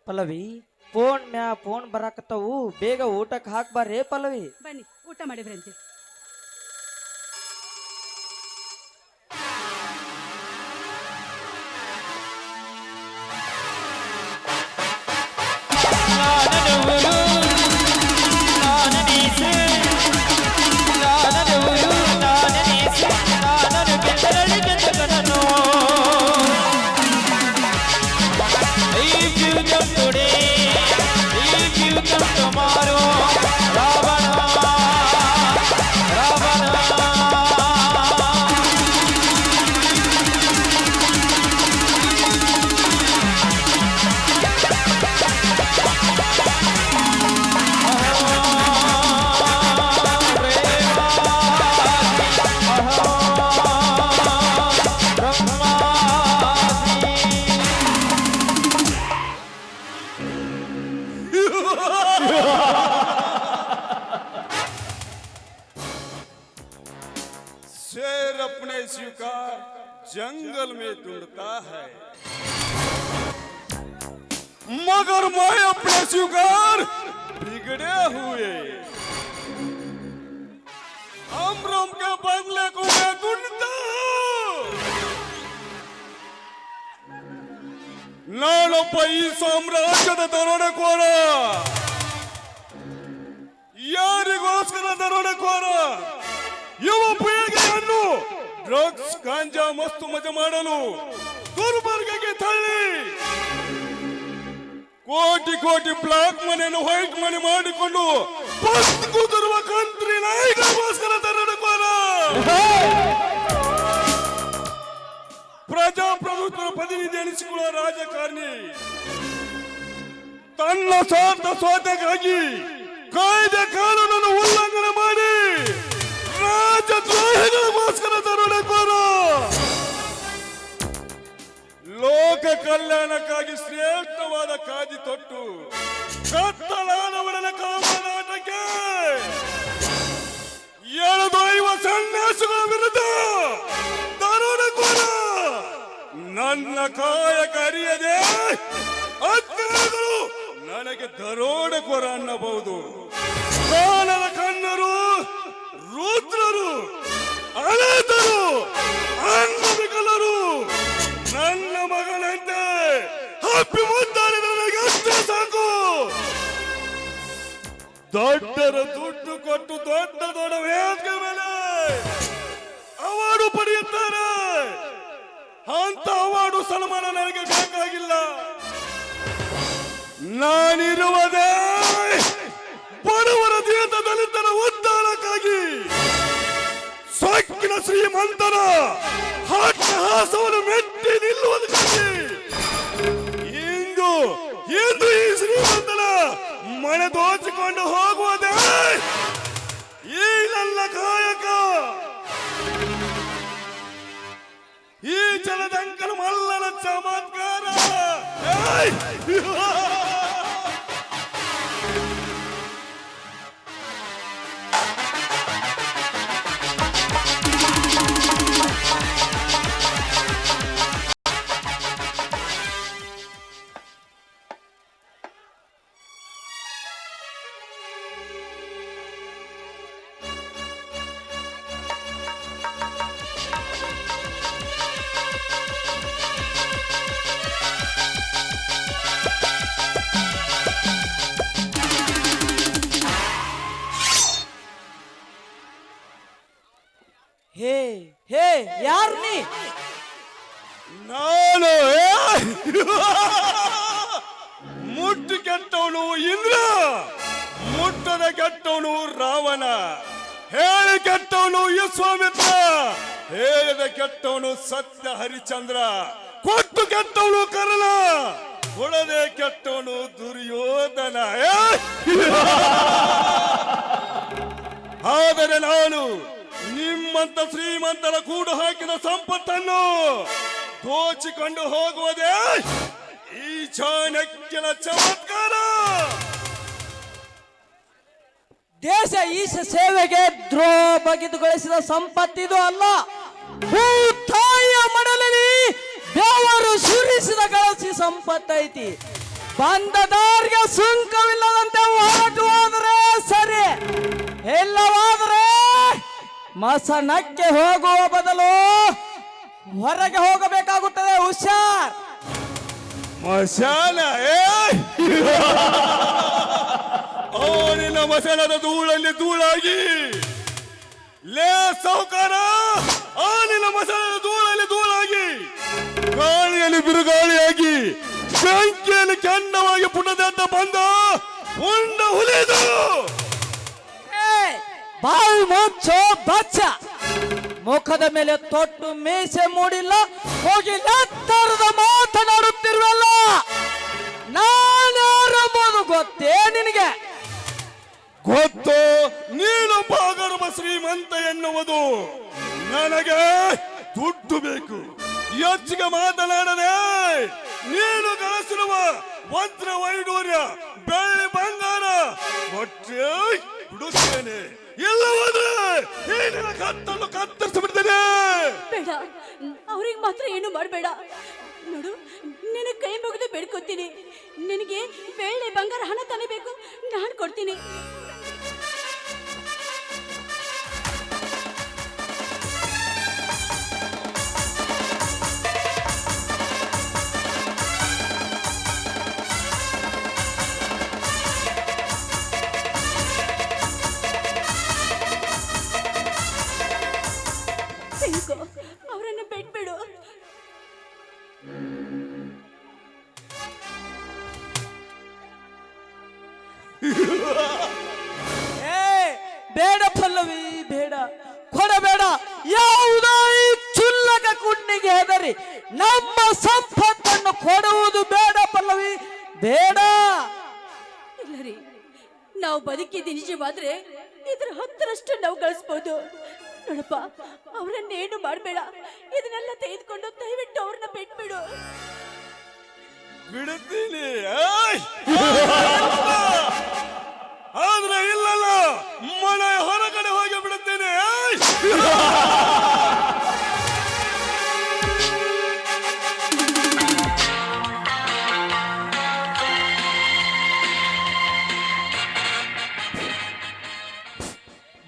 ಪಲ್ಲವಿ, ಫೋನ್ ಬರಾಕತ್ತವು, ಬೇಗ ಊಟಕ್ಕೆ ಹಾಕ್ಬಾರೇ ಪಲ್ಲವಿ. ಬನ್ನಿ, ಊಟ ಮಾಡಿದ್ರಂತೆ. शेर अपने शिकार जंगल में ढूंढता है, मगर मैं अपने शिकार बिगड़े हुए अमरम के बंगले को मैं ढूंढता हूं. ನಾನೊಬ್ಬ ಈ ಸಾಮ್ರಾಜ್ಯದ ದರೋಡೆಕೋರ. ಯಾರಿಗೋಸ್ಕರ ದರೋಡೆಕೋರ? ಯುವ ಪೀಳಿಗೆಯನ್ನು ಡ್ರಗ್ಸ್ ಗಾಂಜಾ ಮಸ್ತು ಮಜಾ ಮಾಡಲು ದುರ್ಬರ್ಗಕ್ಕೆ ತಳ್ಳಿ ಕೋಟಿ ಕೋಟಿ ಬ್ಲಾಕ್ ಮನೆಯನ್ನು ವೈಟ್ ಮನೆ ಮಾಡಿಕೊಂಡು ಬಸ್ ಕೂತಿರುವ ಕಂತ್ರಿ ನಾಯಕರಿಗೋಸ್ಕರ ದರೋಡೆಕೋರ. ಪ್ರಜಾಪ್ರಭುತ್ವ ಪ್ರತಿನಿಧಿ ಎನಿಸಿಕೊಳ್ಳುವ ರಾಜಕಾರಣಿ ತನ್ನ ಸ್ವಾರ್ಥಕ್ಕಾಗಿ ಕಾಯ್ದೆ ಕಾನೂನನ್ನು ಉಲ್ಲಂಘನೆ ಮಾಡಿ ರಾಜದ್ರೋಹಿಗಳಿಗೋಸ್ಕರ ದರೋಡೆಕೋರ. ಲೋಕ ಕಲ್ಯಾಣಕ್ಕಾಗಿ ಶ್ರೇಷ್ಠವಾದ ಕಾಜಿ ತೊಟ್ಟು ಕತ್ತಲಾದ ಒಡನೆ ಕಾಮನಾಟಕ್ಕೆ ಎಳೆದೊಯ್ಯುವ ಸನ್ಯಾಸಿಗಳ ವಿರುದ್ಧ ದರೋಡೆಕೋರ. ನನ್ನ ಕಾಯಕ ಅರಿಯದೆ ಅಜ್ಞಾನಿಗಳು ನನಗೆ ದರೋಡೆಕೋರ ಅನ್ನಬಹುದು. ಕಾಣದ ಕಣ್ಣರು, ರುದ್ರರು, ಅನಾಥರು, ಅಂಗವಿಕಲರು ನನ್ನ ಮಗನಂತೆ ಹಪ್ಪಿ ಮುದ್ದಾರೆ. ನನಗೆ ಅಷ್ಟೇ ಸಾಕು. ದೊಡ್ಡರ ದುಡ್ಡು ಕೊಟ್ಟು ದೊಡ್ಡ ದೊಡ್ಡ ವೇದಿಕೆ ಮೇಲೆ ಅವಾರ್ಡು ಪಡೆಯುತ್ತಾರೆ. ಅಂತ ಅವಾರ್ಡು ಸನ್ಮಾನ ನನಗೆ ಬೇಕಾಗಿಲ್ಲ. ನಾನಿರುವುದೇ ಬಡವರ ದೇಶ ದಲಿತರ ಉದ್ಧಾರಕ್ಕಾಗಿ. ಸೊಕ್ಕಿನ ಶ್ರೀಮಂತರ ಅಟ್ಟಹಾಸವನ್ನು ಮೆಟ್ಟಿ ನಿಲ್ಲುವುದಕ್ಕಾಗಿ. ಶ್ರೀಮಂತನ ಮನೆ ದೋಚಿಕೊಂಡು ಹೋಗುವುದೇ ಈ ನನ್ನ ಕಾಯಕ. ಈ ಜಲದಂಕನ ಮಲ್ಲನ ಚಮತ್ಕಾರ. ಏಯ್! ಹೇ ಹೇ ಯಾರು ನೀ? ನಾನು ಮುಟ್ಟು ಕೆಟ್ಟವನು ಇಂದ್ರ, ಮುಟ್ಟದ ಕೆಟ್ಟವನು ರಾವಣ, ಹೇಳಿ ಕೆಟ್ಟವನು ವಿಶ್ವಾಮಿತ್ರ, ಹೇಳಿದ ಕೆಟ್ಟವನು ಸತ್ಯ ಹರಿಚಂದ್ರ, ಕೊಟ್ಟು ಕೆಟ್ಟವನು ಕರ್ಣ, ಕೊಡದೆ ಕೆಟ್ಟವನು ದುರ್ಯೋಧನ. ಆದರೆ ನಾನು ನಿಮ್ಮಂತ ಶ್ರೀಮಂತರ ಕೂಡು ಹಾಕಿದ ಸಂಪತ್ತನ್ನು ದೋಚಿಕೊಂಡು ಹೋಗುವುದೇ ಈ ಚಾಣಕ್ಯನ ಚಮತ್ಕಾರ. ದೇಶ ಈಶ ಸೇವೆಗೆ ದ್ರೋಹ ಬಗೆದುಗೊಳಿಸಿದ ಸಂಪತ್ತಿದು ಅಲ್ಲ, ಭೂತಾಯಿಯ ಮಡಲಲ್ಲಿ ದೇವರು ಸುರಿಸಿದ ಗಳಿಸಿ ಸಂಪತ್ತೈತಿ. ಬಂದದವ್ರಿಗೆ ಸುಂಕವಿಲ್ಲದಂತೆ ಹೊರಟು ಹೋದರೆ ಸರಿ, ಇಲ್ಲವಾದರೆ ಮಸನಕ್ಕೆ ಹೋಗುವ ಬದಲು ಹೊರಗೆ ಹೋಗಬೇಕಾಗುತ್ತದೆ. ಹುಷಾರ್. ಮಶಾನ ನಿನ್ನ ಮಶಾನದ ಧೂಳಲ್ಲಿ ಧೂಳಾಗಿ ಲೇ ಸೌಕಾರ, ನಿನ್ನ ಮಶಾನದ ಧೂಳಲ್ಲಿ ಧೂಳಾಗಿ, ಗಾಳಿಯಲ್ಲಿ ಬಿರುಗಾಳಿಯಾಗಿ, ಬೆಂಕಿಯಲ್ಲಿ ಕೆಂಡವಾಗಿ ಪುಟದಂತ ಬಂದ ಉಂಡ ಹುಲಿದು. ಬಾಯಿ ಮುಚ್ಚೋ ಬಚ್ಚ, ಮುಖದ ಮೇಲೆ ತೊಟ್ಟು ಮೀಸೆ ಮೂಡಿಲ್ಲ, ಹೋಗಿ ಎತ್ತರದ ಮಾತನಾಡುತ್ತಿರುವಲ್ಲ. ನಾನ್ಯಾರೆಂಬುದು ಗೊತ್ತೇ ನಿನಗೆ? ಗೊತ್ತು, ನೀನು ಭಾಗರ್ಭ ಶ್ರೀಮಂತ ಎನ್ನುವುದು. ನನಗೆ ದುಡ್ಡು ಬೇಕು, ಹೆಚ್ಚಿಗೆ ಮಾತನಾಡದೆ ನೀನು ಗಳಿಸಿರುವ ವಜ್ರ ವೈಡೂರ್ಯ ಬೆಳ್ಳಿ ಬಂಗಾರ ಒಟ್ಟೆ ಬಿಡುತ್ತೇನೆ, ಇಲ್ಲವಾದ್ರೆ ಕತ್ತನ್ನು ಕತ್ತರಿಸಿಬಿಡ್ತೇನೆ. ಬೇಡ, ಅವ್ರಿಗೆ ಮಾತ್ರ ಏನು ಮಾಡಬೇಡ. ನೋಡು, ನಿನ್ನ ಕೈ ಮುಗಿದು ಬೇಡ್ಕೊತೀನಿ. ನಿನಗೆ ಬೆಳ್ಳಿ ಬಂಗಾರ ಹಣ ತಾನೇ ಬೇಕು, ನಾನು ಕೊಡ್ತೀನಿ. ಅವರನ್ನು ಬಿಟ್ಬಿಡು. ಬೇಡ ಪಲ್ಲವಿ, ಬೇಡ, ಕೊಡಬೇಡ. ಯಾವುದೋ ಈ ಚುಲ್ಲಕ ಕುಣ್ಣಿಗೆ ಹೆದರಿ ನಮ್ಮ ಸಂಪತ್ತನ್ನು ಕೊಡುವುದು ಬೇಡ ಪಲ್ಲವಿ, ಬೇಡ. ಇಲ್ಲ ರೀ, ನಾವು ಬದುಕಿದ್ದು ನಿಜವಾದ್ರೆ ಇದರ 10ರಷ್ಟು ನಾವು ಗಳಿಸ್ಬೋದು. ನೋಡಪ್ಪ, ಅವರನ್ನೇನು ಮಾಡಬೇಡ. ಇದನ್ನೆಲ್ಲ ತೆಗೆದುಕೊಂಡು ದಯವಿಟ್ಟು ಅವ್ರನ್ನ ಬಿಟ್ಬಿಡು. ಬಿಡುತ್ತೀನಿ ಆದ್ರೆ ಇಲ್ಲಲ್ಲ, ಮನೆ ಹೊರಗಡೆ ಹೋಗಿ ಬಿಡುತ್ತೇನೆ.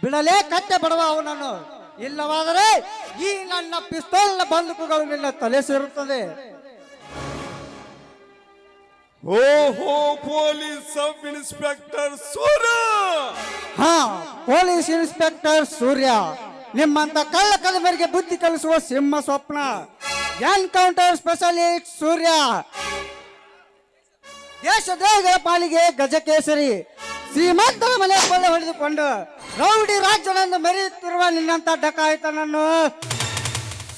ಬಿಡಲೇ ಕಟ್ಟೆ ಬಡವ ಅವನನ್ನು, ಇಲ್ಲವಾದರೆ ಈ ನನ್ನ ಪಿಸ್ತೂಲ್ ಬಂದೂಕುಗಳು ನಿನ್ನ ತಲೆ ಸೇರುತ್ತದೆ. ಓಹೋ, ಪೊಲೀಸ್ ಸಬ್ ಇನ್ಸ್ಪೆಕ್ಟರ್ ಸೂರ್ಯ. ಹಾ, ಪೊಲೀಸ್ ಇನ್ಸ್ಪೆಕ್ಟರ್ ಸೂರ್ಯ, ನಿಮ್ಮಂತ ಕಳ್ಳ ಕದಮರಿಗೆ ಬುದ್ಧಿ ಕಲಿಸುವ ಸಿಂಹ ಸ್ವಪ್ನ, ಎನ್ಕೌಂಟರ್ ಸ್ಪೆಷಲಿಸ್ಟ್ ಸೂರ್ಯ, ದೇಶದ್ರೋಹಿಗಳ ಪಾಲಿಗೆ ಗಜಕೇಸರಿ, ಶ್ರೀಮಂತರ ಮನೆ ಕೊಳ್ಳೆ ಹೊಡೆದುಕೊಂಡು ರೌಡಿ ರಾಜ್ಯನನ್ನು ಮೆರೆಯುತ್ತಿರುವ ನಿನ್ನಂತ ಡಕಾಯಿತನನ್ನು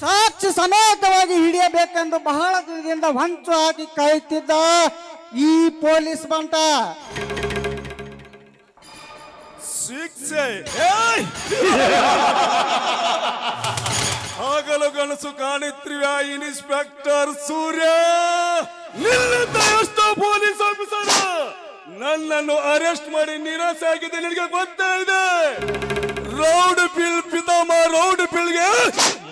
ಸಾಕ್ಷಿ ಸಮೇತವಾಗಿ ಹಿಡಿಯಬೇಕೆಂದು ಬಹಳ ದಿನದಿಂದ ಹೊಂಚು ಹಾಕಿ ಕಾಯುತ್ತಿದ್ದ ಈ ಪೊಲೀಸ್ ಬಂಟ. ಶಿಕ್ಷೆ ಆಗಲು ಗಣಸು ಕಾಣಿತ್ರಿವ ಇನ್ಸ್ಪೆಕ್ಟರ್ ಸೂರ್ಯ. ನಿಲ್ಲಿದ್ದ ಎಷ್ಟೋ ಪೊಲೀಸ್ ಆಫೀಸರ್ ನನ್ನನ್ನು ಅರೆಸ್ಟ್ ಮಾಡಿ ನಿರಾಸೆ ಆಗಿದೆ. ನಿನಗೆ ಗೊತ್ತೇ ಇದೆ, ರೌಡ್ ಪಿಲ್ ಪಿತಾಮ ರೌಡ್ ಪಿಲ್ಗೆ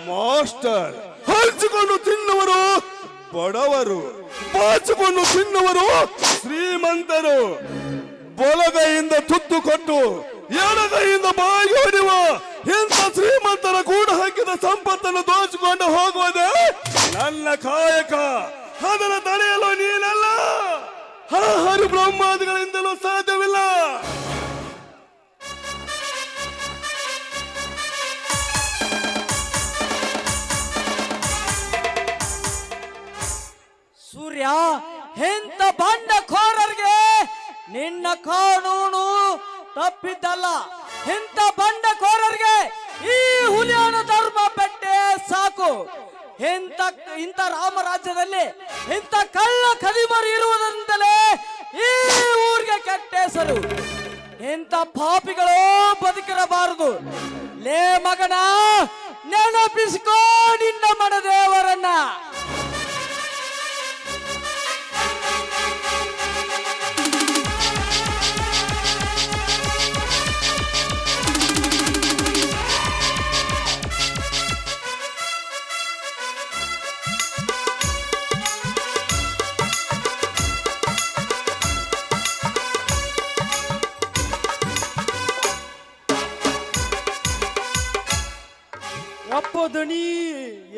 ಮಾಸ್ಟರ್. ಹಂಚಿಕೊಂಡು ತಿನ್ನುವರು ಬಡವರು, ಬಾಚಿಕೊಂಡು ತಿನ್ನುವರು ಶ್ರೀಮಂತರು. ಬಲಗೈಯಿಂದ ತುತ್ತು ಕೊಟ್ಟು ಎಡಗೈಯಿಂದ ಬಾಯಿಗೆ ಹೊಡೆಯುವ ಇಂಥ ಶ್ರೀಮಂತರ ಕೂಡ ಹಾಕಿದ ಸಂಪತ್ತನ್ನು ದೋಚಿಕೊಂಡು ಹೋಗುವುದೇ ನನ್ನ ಕಾಯಕ. ಅದನ್ನು ತಡೆಯಲು ನೀನಲ್ಲ, ಹರಿ ಬ್ರಹ್ಮಾದಿಗಳಿಂದಲೂ ಸಾಧ್ಯವಿಲ್ಲ. ಸೂರ್ಯ, ಇಂಥ ಬಂಡಖೋರರಿಗೆ ನಿನ್ನ ಕಾನೂನು ತಪ್ಪಿದ್ದಲ್ಲ. ಇಂಥ ಬಂಡಖೋರರಿಗೆ ಈ ಹುಲಿಯನ ಧರ್ಮ ಬೆಟ್ಟೆ ಸಾಕು. ಇಂಥ ರಾಮರಾಜ್ಯದಲ್ಲಿ ಇಂಥ ಕಳ್ಳ ಕದಿಮರು ಇರುವುದರಿಂದಲೇ ಈ ಊರಿಗೆ ಕೆಟ್ಟ ಹೆಸರು. ಇಂಥ ಪಾಪಿಗಳು ಬದುಕಿರಬಾರದು. ಲೇ ಮಗನ, ನೆನಪಿಸಿಕೋ ನಿನ್ನ ಮನದೇವರನ್ನ. ಅಪ್ಪ ದನಿ,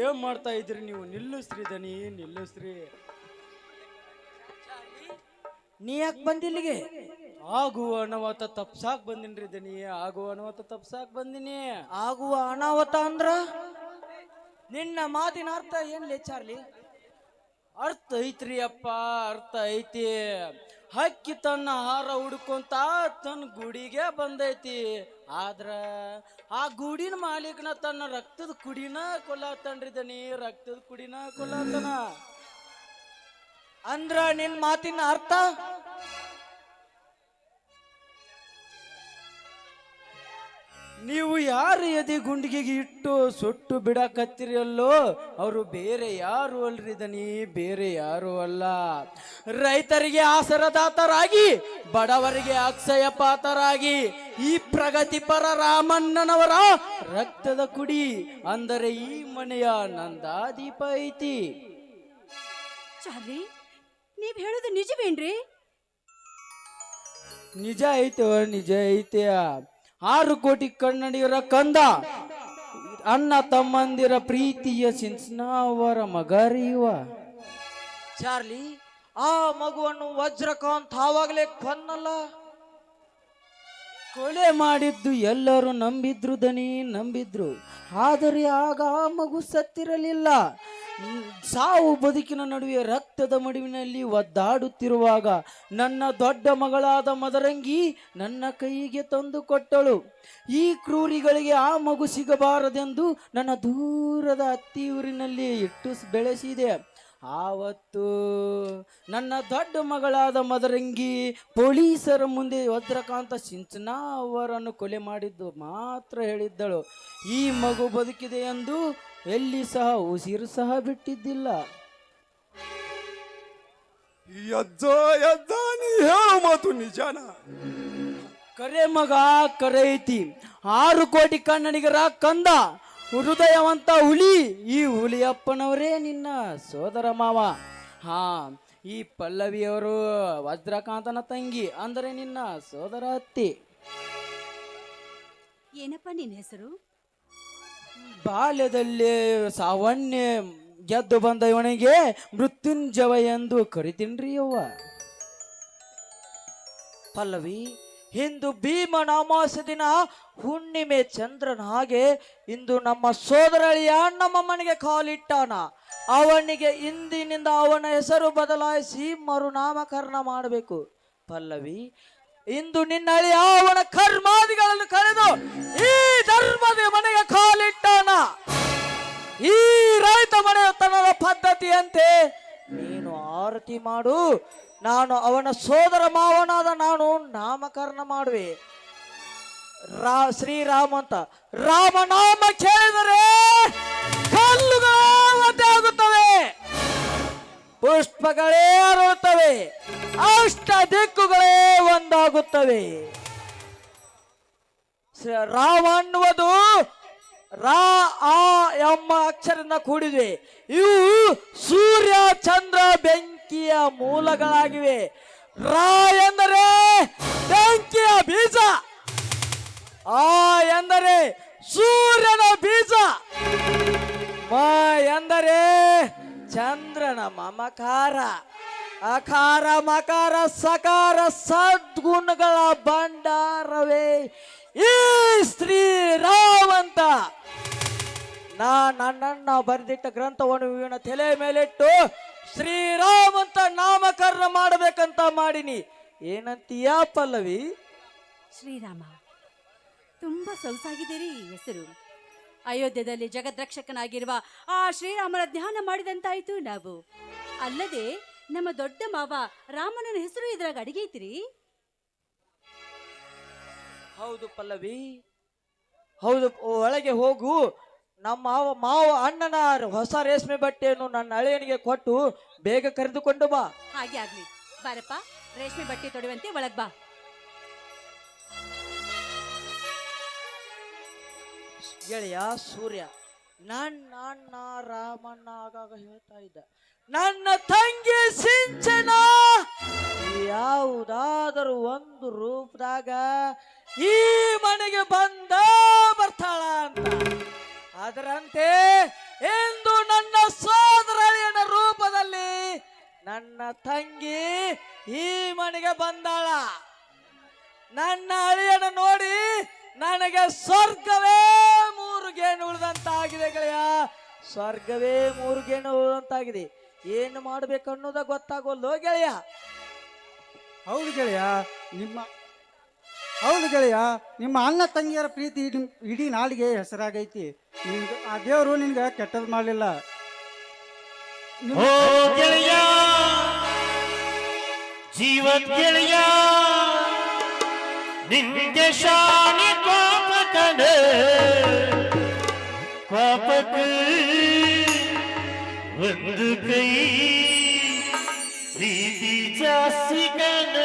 ಏನ್ ಮಾಡ್ತಾ ಇದ್ರಿ ನೀವು? ನಿಲ್ಲಿಸ್ರಿ ದನಿ, ನಿಲ್ಲಿಸ್ರಿ. ನೀ ಯಾಕೆ ಬಂದಿಲ್ಲಿಗೆ? ಆಗುವ ಅನಾಹುತ ತಪ್ಸಾಕ್ ಬಂದಿನ್ರಿ ದನಿ, ಆಗುವ ಅನಾಹುತ ತಪ್ಸಾಕ್ ಬಂದಿನಿ. ಆಗುವ ಅನಾಹುತ ಅಂದ್ರ ನಿನ್ನ ಮಾತಿನ ಅರ್ಥ ಏನ್ಲೇ ಚಾರ್ಲಿ? ಅರ್ಥ ಐತ್ರಿ ಅಪ್ಪ, ಅರ್ಥ ಐತಿ. ಹಕ್ಕಿ ತನ್ನ ಆಹಾರ ಹುಡ್ಕೊಂತ ತನ್ನ ಗುಡಿಗೆ ಬಂದೈತಿ. ಆದ್ರ ಆ ಗುಡಿನ ಮಾಲೀಕನ ತನ್ನ ರಕ್ತದ ಕುಡಿನ ಕೊಲ್ಲಾತನ್ರಿ ದನಿ, ರಕ್ತದ ಕುಡಿನ ಕೊಲ್ಲಾತನ. ಅಂದ್ರ ನಿನ್ ಮಾತಿನ ಅರ್ಥ ನೀವು ಯಾರು ಎದೆ ಗುಂಡಿಗೆಗೆ ಇಟ್ಟು ಸುಟ್ಟು ಬಿಡಕತ್ತೀರಿ ಅಲ್ಲೋ, ಅವರು ಬೇರೆ ಯಾರು ಅಲ್ರಿ ದನಿ, ಬೇರೆ ಯಾರು ಅಲ್ಲ. ರೈತರಿಗೆ ಆಸರದಾತರಾಗಿ, ಬಡವರಿಗೆ ಅಕ್ಷಯ ಪಾತರಾಗಿ, ಈ ಪ್ರಗತಿಪರ ರಾಮಣ್ಣನವರ ರಕ್ತದ ಕುಡಿ ಅಂದರೆ ಈ ಮನೆಯ ನಂದಾದೀಪ ಐತಿ. ಚಾರ್ಲಿ, ನೀವ್ ಹೇಳೋದು ನಿಜವೇನ್ರಿ? ನಿಜ ಐತೆ, ನಿಜ ಐತೆ. 6 ಕೋಟಿ ಕನ್ನಡಿಗರ ಕಂದ, ಅಣ್ಣ ತಮ್ಮಂದಿರ ಪ್ರೀತಿಯ ಸಿನ್ಸ್ನವರ ಮಗರಿ ಇವ. ಚಾರ್ಲಿ, ಆ ಮಗುವನ್ನು ವಜ್ರಕಾಂತ್ ಆವಾಗಲೇ ಕೊಂದಲ್ಲ. ಕೊಲೆ ಮಾಡಿದ್ದು ಎಲ್ಲರೂ ನಂಬಿದ್ರು ದನಿ, ನಂಬಿದ್ರು. ಆದರೆ ಆಗ ಆ ಮಗು ಸತ್ತಿರಲಿಲ್ಲ. ಸಾವು ಬದುಕಿನ ನಡುವೆ ರಕ್ತದ ಮಡುವಿನಲ್ಲಿ ಒದ್ದಾಡುತ್ತಿರುವಾಗ ನನ್ನ ದೊಡ್ಡ ಮಗಳಾದ ಮದರಂಗಿ ನನ್ನ ಕೈಗೆ ತಂದು ಕೊಟ್ಟಳು. ಈ ಕ್ರೂರಿಗಳಿಗೆ ಆ ಮಗು ಸಿಗಬಾರದೆಂದು ನನ್ನ ದೂರದ ಅತ್ತಿಯೂರಿನಲ್ಲಿ ಇಟ್ಟು ಬೆಳೆಸಿದೆ. ಆವತ್ತು ನನ್ನ ದೊಡ್ಡ ಮಗಳಾದ ಮದರಂಗಿ ಪೊಲೀಸರ ಮುಂದೆ ವಜ್ರಕಾಂತ ಸಿಂಚನ ಅವರನ್ನು ಕೊಲೆ ಮಾಡಿದ್ದು ಮಾತ್ರ ಹೇಳಿದ್ದಳು. ಈ ಮಗು ಬದುಕಿದೆ ಎಂದು ಎಲ್ಲಿ ಸಹ ಉಸಿರು ಸಹ ಬಿಟ್ಟಿದ್ದಿಲ್ಲ. ನೀ ಹೇಳೋ ಮಾತು ನಿಜಾನ? ಕರೆ ಮಗ, ಕರೆ ಐತಿ. 6 ಕೋಟಿ ಕನ್ನಡಿಗರ ಕಂದ, ಹೃದಯವಂತ ಹುಲಿ. ಈ ಹುಲಿಯಪ್ಪನವರೇ ನಿನ್ನ ಸೋದರ ಮಾವ. ಹಾ, ಈ ಪಲ್ಲವಿಯವರು ವಜ್ರಕಾಂತನ ತಂಗಿ, ಅಂದರೆ ನಿನ್ನ ಸೋದರ ಅತ್ತಿ. ಏನಪ್ಪ ನಿನ್ನ ಹೆಸರು? ಬಾಲ್ಯದಲ್ಲಿ ಸಾವನ್ಯ ಗೆದ್ದು ಬಂದ ಇವನಿಗೆ ಮೃತ್ಯುಂಜಯ ಎಂದು ಕರಿತೀನ್ರಿ ಅವ್ವ. ಪಲ್ಲವಿ, ಇಂದು ಭೀಮನ ಅಮಾವಾಸ್ಯೆ ದಿನ ಹುಣ್ಣಿಮೆ ಚಂದ್ರನ ಹಾಗೆ ಇಂದು ನಮ್ಮ ಸೋದರಳಿಯ ನಮ್ಮ ಮನೆಗೆ ಕಾಲಿಟ್ಟಾನ. ಅವನಿಗೆ ಇಂದಿನಿಂದ ಅವನ ಹೆಸರು ಬದಲಾಯಿಸಿ ಮರುನಾಮಕರಣ ಮಾಡಬೇಕು. ಪಲ್ಲವಿ, ಇಂದು ನಿನ್ನ ಅಳಿಯ ಅವನ ಕರ್ಮಾದಿಗಳನ್ನು ಕಳೆದು ಈ ಧರ್ಮದ ಮನೆಗೆ ಕಾಲಿಟ್ಟಾನ. ಈ ರೈತ ಮನೆತನದ ಪದ್ಧತಿಯಂತೆ ನೀನು ಆರತಿ ಮಾಡು, ನಾನು ಅವನ ಸೋದರ ಮಾವನಾದ ನಾನು ನಾಮಕರಣ ಮಾಡುವೆ. ಶ್ರೀರಾಮ ಅಂತ ರಾಮನಾಮ ಕೇಳಿದರೆ ಕಲ್ಲುಗಳೇ ಒದ್ದೆ ಆಗುತ್ತವೆ, ಪುಷ್ಪಗಳೇ ಅರಳುತ್ತವೆ, ಅಷ್ಟ ದಿಕ್ಕುಗಳೇ ಒಂದಾಗುತ್ತವೆ. ರಾಮ ಅನ್ನುವುದು ರಾ ಆ ಎಂಬ ಅಕ್ಷರದಿಂದ ಕೂಡಿದೆ. ಇವು ಸೂರ್ಯ ಚಂದ್ರ ಬೆಂಕಿಯ ಮೂಲಗಳಾಗಿವೆ. ರಾ ಎಂದರೆ ಬೆಂಕಿಯ ಬೀಜ, ಆ ಎಂದರೆ ಸೂರ್ಯನ ಬೀಜ, ಮ ಎಂದರೆ ಚಂದ್ರನ ಮಮಕಾರ, ಅಕಾರ ಮಕಾರ ಸಕಾರ ಸದ್ಗುಣಗಳ ಭಂಡಾರವೇ ಈ ಶ್ರೀರಾಮಂತ. ನನ್ನನ್ನ ಬರೆದಿಟ್ಟ ಗ್ರಂಥವನ್ನು ಇವನ ತಲೆ ಮೇಲಿಟ್ಟು ಶ್ರೀರಾಮಂತ ನಾಮಕರಣ ಮಾಡಬೇಕಂತ ಮಾಡಿನಿ. ಏನಂತೀಯ ಪಲ್ಲವಿ? ಶ್ರೀರಾಮ, ತುಂಬಾ ಸೊಗಸಾಗಿದ್ದೀರಿ ಈ ಹೆಸರು. ಅಯೋಧ್ಯದಲ್ಲಿ ಜಗದ್ರಕ್ಷಕನಾಗಿರುವ ಆ ಶ್ರೀರಾಮನ ಧ್ಯಾನ ಮಾಡಿದಂತಾಯ್ತು ನಾವು. ಅಲ್ಲದೆ ನಮ್ಮ ದೊಡ್ಡ ಮಾವ ರಾಮನ ಹೆಸರು ಇದ್ರಾಗ ಅಡಿಗೈತಿರಿ. ಹೌದು ಪಲ್ಲವಿ, ಹೌದು. ಒಳಗೆ ಹೋಗು. ನಮ್ಮ ಮಾವ ಅಣ್ಣನ ಹೊಸ ರೇಷ್ಮೆ ಬಟ್ಟೆಯನ್ನು ನನ್ನ ಅಳಿಯನಿಗೆ ಕೊಟ್ಟು ಬೇಗ ಕರೆದುಕೊಂಡು ಬಾ. ಹಾಗೆ ಆಗ್ಲಿ, ಬಾರಪ್ಪ, ರೇಷ್ಮೆ ಬಟ್ಟೆ ತೊಡುವಂತೆ ಒಳಗ್ ಬಾ. ಗೆಳೆಯ ಸೂರ್ಯ, ನನ್ನ ರಾಮಣ್ಣ ಆಗಾಗ ಹೇಳ್ತಾ ಇದ್ದ, ನನ್ನ ತಂಗಿ ಸಿಂಚನ ಯಾವುದಾದರೂ ಒಂದು ರೂಪದಾಗ ಈ ಮನೆಗೆ ಬರ್ತಾಳ ಅಂತ. ಅದರಂತೆ ಇಂದು ನನ್ನ ಸೋದರಳಿಯನ ರೂಪದಲ್ಲಿ ನನ್ನ ತಂಗಿ ಈ ಮನೆಗೆ ಬಂದಾಳ. ನನ್ನ ಅಳಿಯನ ನೋಡಿ ನನಗೆ ಸ್ವರ್ಗವೇ ಮೂರು ಗೇಣು ಉಳಿದಂತಾಗಿದೆ ಗೆಳೆಯ, ಸ್ವರ್ಗವೇ ಮೂರು ಗೇಣು ಉಳಿದಂತಾಗಿದೆ. ಏನು ಮಾಡ್ಬೇಕು ಅನ್ನೋದ ಗೊತ್ತಾಗೋಲ್ಲೋ ಗೆಳೆಯ. ಹೌದು ಗೆಳೆಯ, ಹೌದು ಗೆಳೆಯ, ನಿಮ್ಮ ಅಣ್ಣ ತಂಗಿಯರ ಪ್ರೀತಿ ಇಡೀ ನಾಡಿಗೆ ಹೆಸರಾಗೈತಿ. ನಿನ್ಗೆ ಆ ದೇವರು ನಿನ್ಗೆ ಕೆಟ್ಟದ್ ಮಾಡಲಿಲ್ಲ. ಓ ಗೆಳೆಯ, ಜೀವದ ಗೆಳೆಯ, ನಿನ್ಗೆ ಶಾನಿ ಪಾಪಕನ ಪಾಪಕ ಒಂದು ಕೈ ಪ್ರೀತಿ ಜಾಸ್ತಿ ಕನ.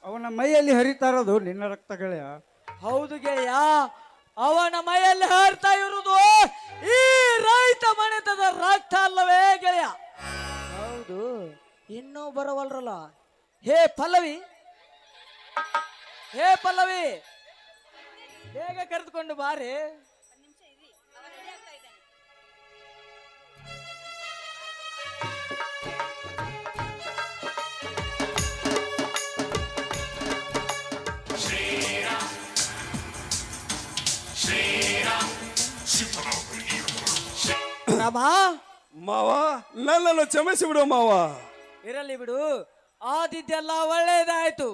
ಅವನ ಮೈಯಲ್ಲಿ ಹರಿತಾ ಇರೋದು ನಿನ್ನ ರಕ್ತ ಗೆಳೆಯ. ಹೌದು ಗೆಳೆಯ, ಅವನ ಮೈಯಲ್ಲಿ ಹರಿತಾ ಇರುವುದು ಈ ರೈತ ಮನೆತದ ರಕ್ತ ಅಲ್ಲವೇ ಗೆಳೆಯ? ಹೌದು, ಇನ್ನೂ ಬರವಲ್ರಲ್ಲ ಹೇ ಪಲ್ಲವಿ, ಹೇ ಪಲ್ಲವಿ, ಬೇಗ ಕರೆದುಕೊಂಡು ಬಾರೆ. ರಾಮ, ಮಾವ, ನನ್ನನ್ನು ಕ್ಷಮಿಸಿ ಬಿಡು ಮಾವ. ಇರಲಿ ಬಿಡು, ಆದಿದ್ದೆಲ್ಲ ಒಳ್ಳೇದಾಯ್ತು.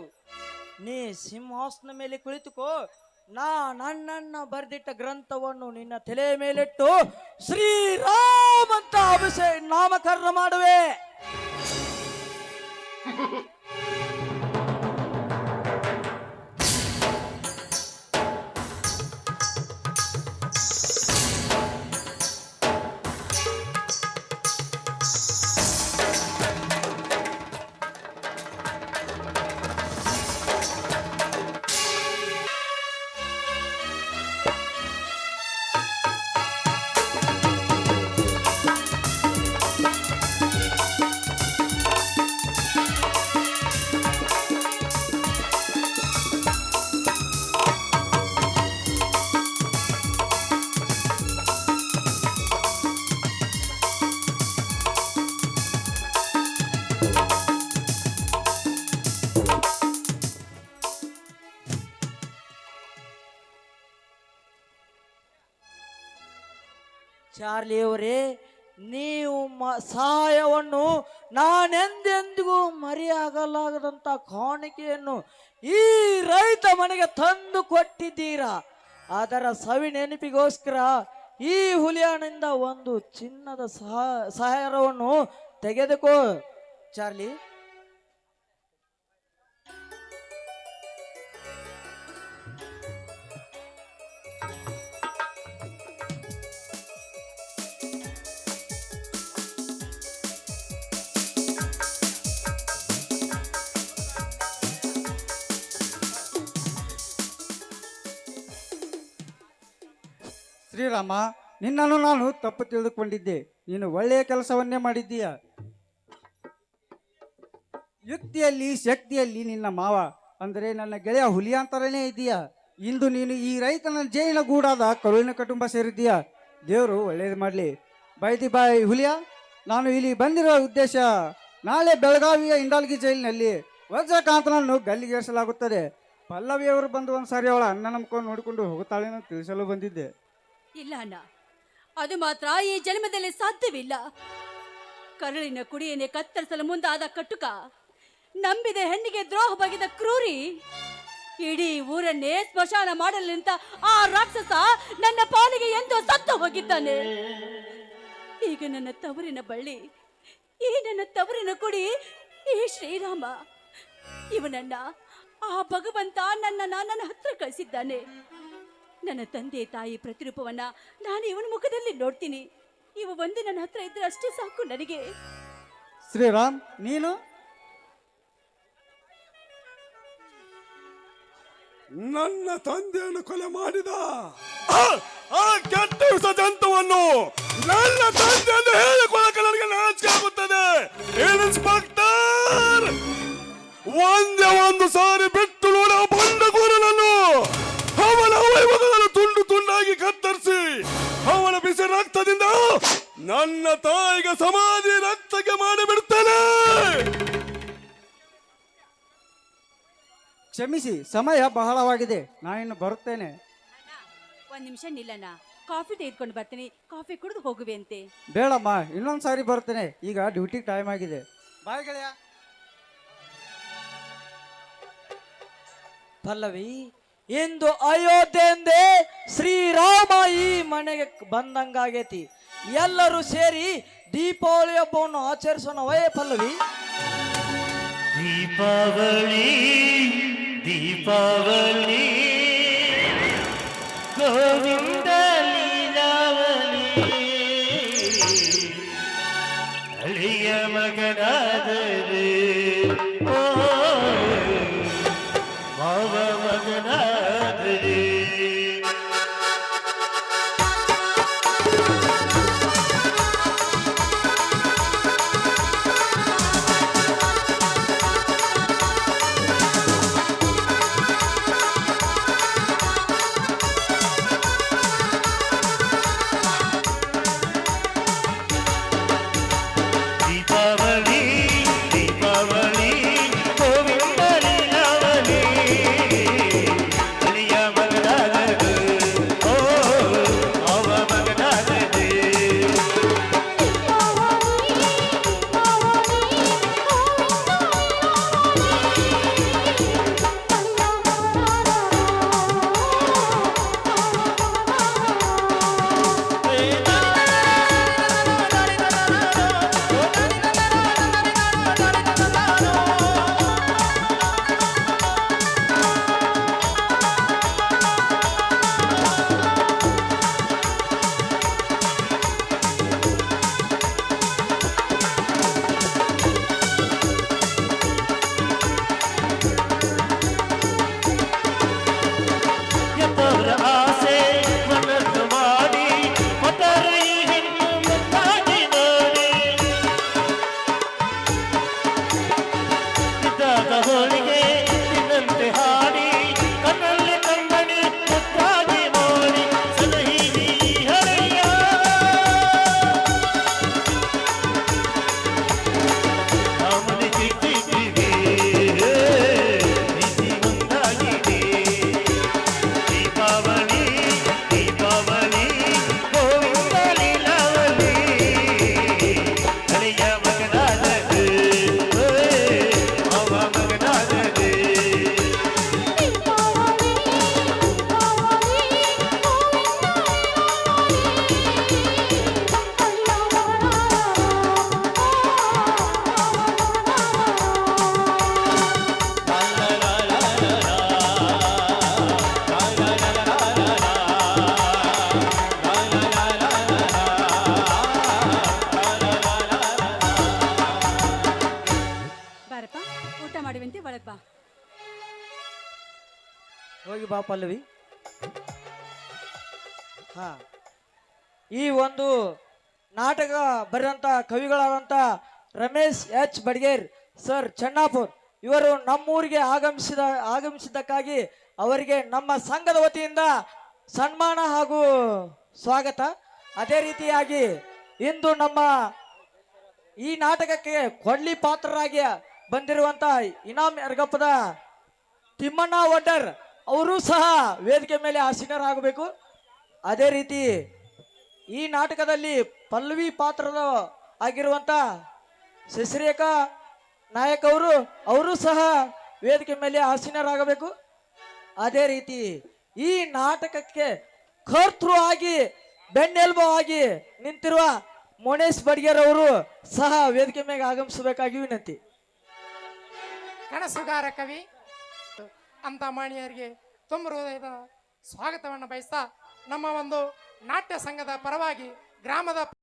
ನೀ ಸಿಂಹಾಸನ ಮೇಲೆ ಕುಳಿತುಕೋ. ನನ್ನನ್ನ ಬರೆದಿಟ್ಟ ಗ್ರಂಥವನ್ನು ನಿನ್ನ ತಲೆ ಮೇಲಿಟ್ಟು ಶ್ರೀರಾಮ್ ಅಂತ ಅಭಿಷೇಕ ನಾಮಕರಣ ಮಾಡುವೆ. ಚಾರ್ಲಿ ಅವರೇ, ನೀವು ಸಹಾಯವನ್ನು ನಾನೆಂದೆಂದಿಗೂ ಮರೆಯಾಗಲಾಗದಂತ ಕಾಣಿಕೆಯನ್ನು ಈ ರೈತ ಮನೆಗೆ ತಂದು ಕೊಟ್ಟಿದ್ದೀರಾ. ಅದರ ಸವಿ ನೆನಪಿಗೋಸ್ಕರ ಈ ಹುಲಿಯಾನಿಂದ ಒಂದು ಚಿನ್ನದ ಸಹಾಯವನ್ನು ತೆಗೆದುಕೋ ಚಾರ್ಲಿ. ಶ್ರೀರಾಮ, ನಿನ್ನನ್ನು ನಾನು ತಪ್ಪು ತಿಳಿದುಕೊಂಡಿದ್ದೆ. ನೀನು ಒಳ್ಳೆಯ ಕೆಲಸವನ್ನೇ ಮಾಡಿದ್ದೀಯ. ಯುಕ್ತಿಯಲ್ಲಿ ಶಕ್ತಿಯಲ್ಲಿ ನಿನ್ನ ಮಾವ ಅಂದರೆ ನನ್ನ ಗೆಳೆಯ ಹುಲಿಯಾಂತರನೇ ಇದೆಯಾ. ಇಂದು ನೀನು ಈ ರೈತನ ಜೈನ ಗೂಡಾದ ಕರುಳಿನ ಕುಟುಂಬ ಸೇರಿದ್ದೀಯ. ದೇವರು ಒಳ್ಳೇದು ಮಾಡಲಿ. ಬೈದಿ ಬಾಯ್ ಹುಲಿಯ, ನಾನು ಇಲ್ಲಿ ಬಂದಿರುವ ಉದ್ದೇಶ, ನಾಳೆ ಬೆಳಗಾವಿಯ ಇಂಡಾಲ್ಗಿ ಜೈಲಿನಲ್ಲಿ ವಜ್ರಕಾಂತನನ್ನು ಗಲ್ಲಿಗೇರಿಸಲಾಗುತ್ತದೆ. ಪಲ್ಲವಿಯವರು ಬಂದು ಒಂದ್ಸಾರಿ ಅವಳ ಅನ್ನ ನಂಬ್ಕೊಂಡು ನೋಡಿಕೊಂಡು ಹೋಗುತ್ತಾಳೆಂದು ತಿಳಿಸಲು ಬಂದಿದ್ದೆ. ಇಲ್ಲ ಅಣ್ಣ, ಅದು ಮಾತ್ರ ಈ ಜನ್ಮದಲ್ಲಿ ಸಾಧ್ಯವಿಲ್ಲ. ಕರುಳಿನ ಕುಡಿಯನ್ನೇ ಕತ್ತರಿಸಲು ಮುಂದಾದ ಕಟುಕ, ನಂಬಿದ ಹೆಣ್ಣಿಗೆ ದ್ರೋಹ ಬಗೆದ ಕ್ರೂರಿ, ಇಡೀ ಊರನ್ನೇ ಸ್ಮಶಾನ ಮಾಡಲು ನಿಂತ ಆ ರಾಕ್ಷಸ ನನ್ನ ಪಾಲಿಗೆ ಎಂದು ಸತ್ತು ಹೋಗಿದ್ದಾನೆ. ಈಗ ನನ್ನ ತವರಿನ ಬಳ್ಳಿ, ಈ ನನ್ನ ತವರಿನ ಕುಡಿ ಈ ಶ್ರೀರಾಮ, ಇವನನ್ನ ಆ ಭಗವಂತ ನನ್ನ ಹತ್ರ ಕಳಿಸಿದ್ದಾನೆ. ನನ್ನ ತಂದೆ ತಾಯಿ ಪ್ರತಿರೂಪವನ್ನ ನಾನು ಇವನ ಮುಖದಲ್ಲಿ ನೋಡ್ತೀನಿ. ಇವ ಒಂದು ನನ್ನ ಹತ್ರ ಇದ್ರೆ ಅಷ್ಟೇ ಸಾಕು ನನಗೆ. ಶ್ರೀರಾಮ್, ನೀನು ನನ್ನ ತಂದೆಯನ್ನು ಕೊಲೆ ಮಾಡಿದ ಆ ಕೆಟ್ಟ ಜಂತುವನ್ನು ನನ್ನ ತಂದೆ ಎಂದು ಹೇಳಿಕೊಳ್ಳಕ್ಕೆ ನನಗೆ ನಾಚಿಕೆ ಆಗುತ್ತದೆ. ಇನ್ಸ್ಪೆಕ್ಟರ್, ಒಂದೇ ಒಂದು ಸಾರಿ ಬಿಟ್ಟು ನೋಡ ಬಂಡಗೂರನನ್ನು, ಅವನ ಅವಯವಗಳನ್ನು ತುಂಡು ತುಂಡಾಗಿ ಕತ್ತರಿಸಿ ಅವನ ಬಿಸಿ ರಕ್ತದಿಂದ ನನ್ನ ತಾಯಿಗೆ ಸಮಾಧಿ ರಕ್ತಕ್ಕೆ ಮಾಡಿಬಿಡ್ತಾನೆ. ಕ್ಷಮಿಸಿ, ಸಮಯ ಬಹಳವಾಗಿದೆ. ನಾನಿನ್ನು ಬರುತ್ತೇನೆ. ಒಂದ್ ನಿಮಿಷ ನಿಲ್ಲಣ್ಣ, ಕಾಫಿ ತೆಗೆದುಕೊಂಡು ಬರ್ತೀನಿ. ಕಾಫಿ ಕುಡಿದು ಹೋಗುವೆ ಅಂತೆ. ಬೇಡಮ್ಮ, ಇನ್ನೊಂದು ಸಾರಿ ಬರ್ತೇನೆ. ಈಗ ಡ್ಯೂಟಿ ಟೈಮ್ ಆಗಿದೆ. ಬಾಯ್ ಗೆಳೆಯ. ಪಲ್ಲವಿ, ಇಂದು ಅಯೋಧ್ಯೆಯಿಂದೇ ಶ್ರೀರಾಮ ಈ ಮನೆಗೆ ಬಂದಂಗಾಗೈತಿ. ಎಲ್ಲರೂ ಸೇರಿ ದೀಪಾವಳಿ ಹಬ್ಬವನ್ನು ಆಚರಿಸೋಣವೇ ಪಲ್ಲವಿ? ದೀಪಾವಳಿ ದೀಪಾವಳಿ ಗೋವಿಂದ ಲೀಲಾವಳಿ, ಅಳಿಯ ಮಗನಾದರೆ ಮಾವ ಮಗನಾದರೆ. ಹೋಗಿ ಬಾ ಪಲ್ಲವಿ. ಹಾ, ಈ ಒಂದು ನಾಟಕ ಬರೆದಂತ ಕವಿಗಳಾದಂಥ ರಮೇಶ್ ಎಚ್ ಬಡ್ಗೇರ್ ಸರ್ ಚೆನ್ನಾಪುರ್ ಇವರು ನಮ್ಮೂರಿಗೆ ಆಗಮಿಸಿದ್ದಕ್ಕಾಗಿ ಅವರಿಗೆ ನಮ್ಮ ಸಂಘದ ವತಿಯಿಂದ ಸನ್ಮಾನ ಹಾಗೂ ಸ್ವಾಗತ. ಅದೇ ರೀತಿಯಾಗಿ ಇಂದು ನಮ್ಮ ಈ ನಾಟಕಕ್ಕೆ ಕೊಡ್ಲಿ ಪಾತ್ರರಾಗಿ ಬಂದಿರುವಂತ ಇನಾಮ್ ಯರ್ಗಪ್ಪದ ತಿಮ್ಮಣ್ಣ ಒಡ್ಡರ್ ಅವರು ಸಹ ವೇದಿಕೆ ಮೇಲೆ ಆಸೀನರಾಗಬೇಕು. ಅದೇ ರೀತಿ ಈ ನಾಟಕದಲ್ಲಿ ಪಲ್ಲವಿ ಪಾತ್ರದ ಆಗಿರುವಂತ ಶಶಿರೇಖಾ ನಾಯಕ್ ಅವರು ಸಹ ವೇದಿಕೆ ಮೇಲೆ ಆಸೀನರಾಗಬೇಕು. ಅದೇ ರೀತಿ ಈ ನಾಟಕಕ್ಕೆ ಕರ್ತೃ ಆಗಿ ಬೆನ್ನೆಲುಬು ಆಗಿ ನಿಂತಿರುವ ಮೋನೇಶ್ ಬಡ್ಗೇರ್ ಅವರು ಸಹ ವೇದಿಕೆ ಮೇಲೆ ಆಗಮಿಸಬೇಕಾಗಿ ವಿನಂತಿ. ಕನಸುಗಾರ ಕವಿ ಅಂತ ಮಾಣಿಯರಿಗೆ ತುಂಬ ಹೃದಯದ ಸ್ವಾಗತವನ್ನು ಬಯಸ್ತಾ ನಮ್ಮ ಒಂದು ನಾಟ್ಯ ಸಂಘದ ಪರವಾಗಿ ಗ್ರಾಮದ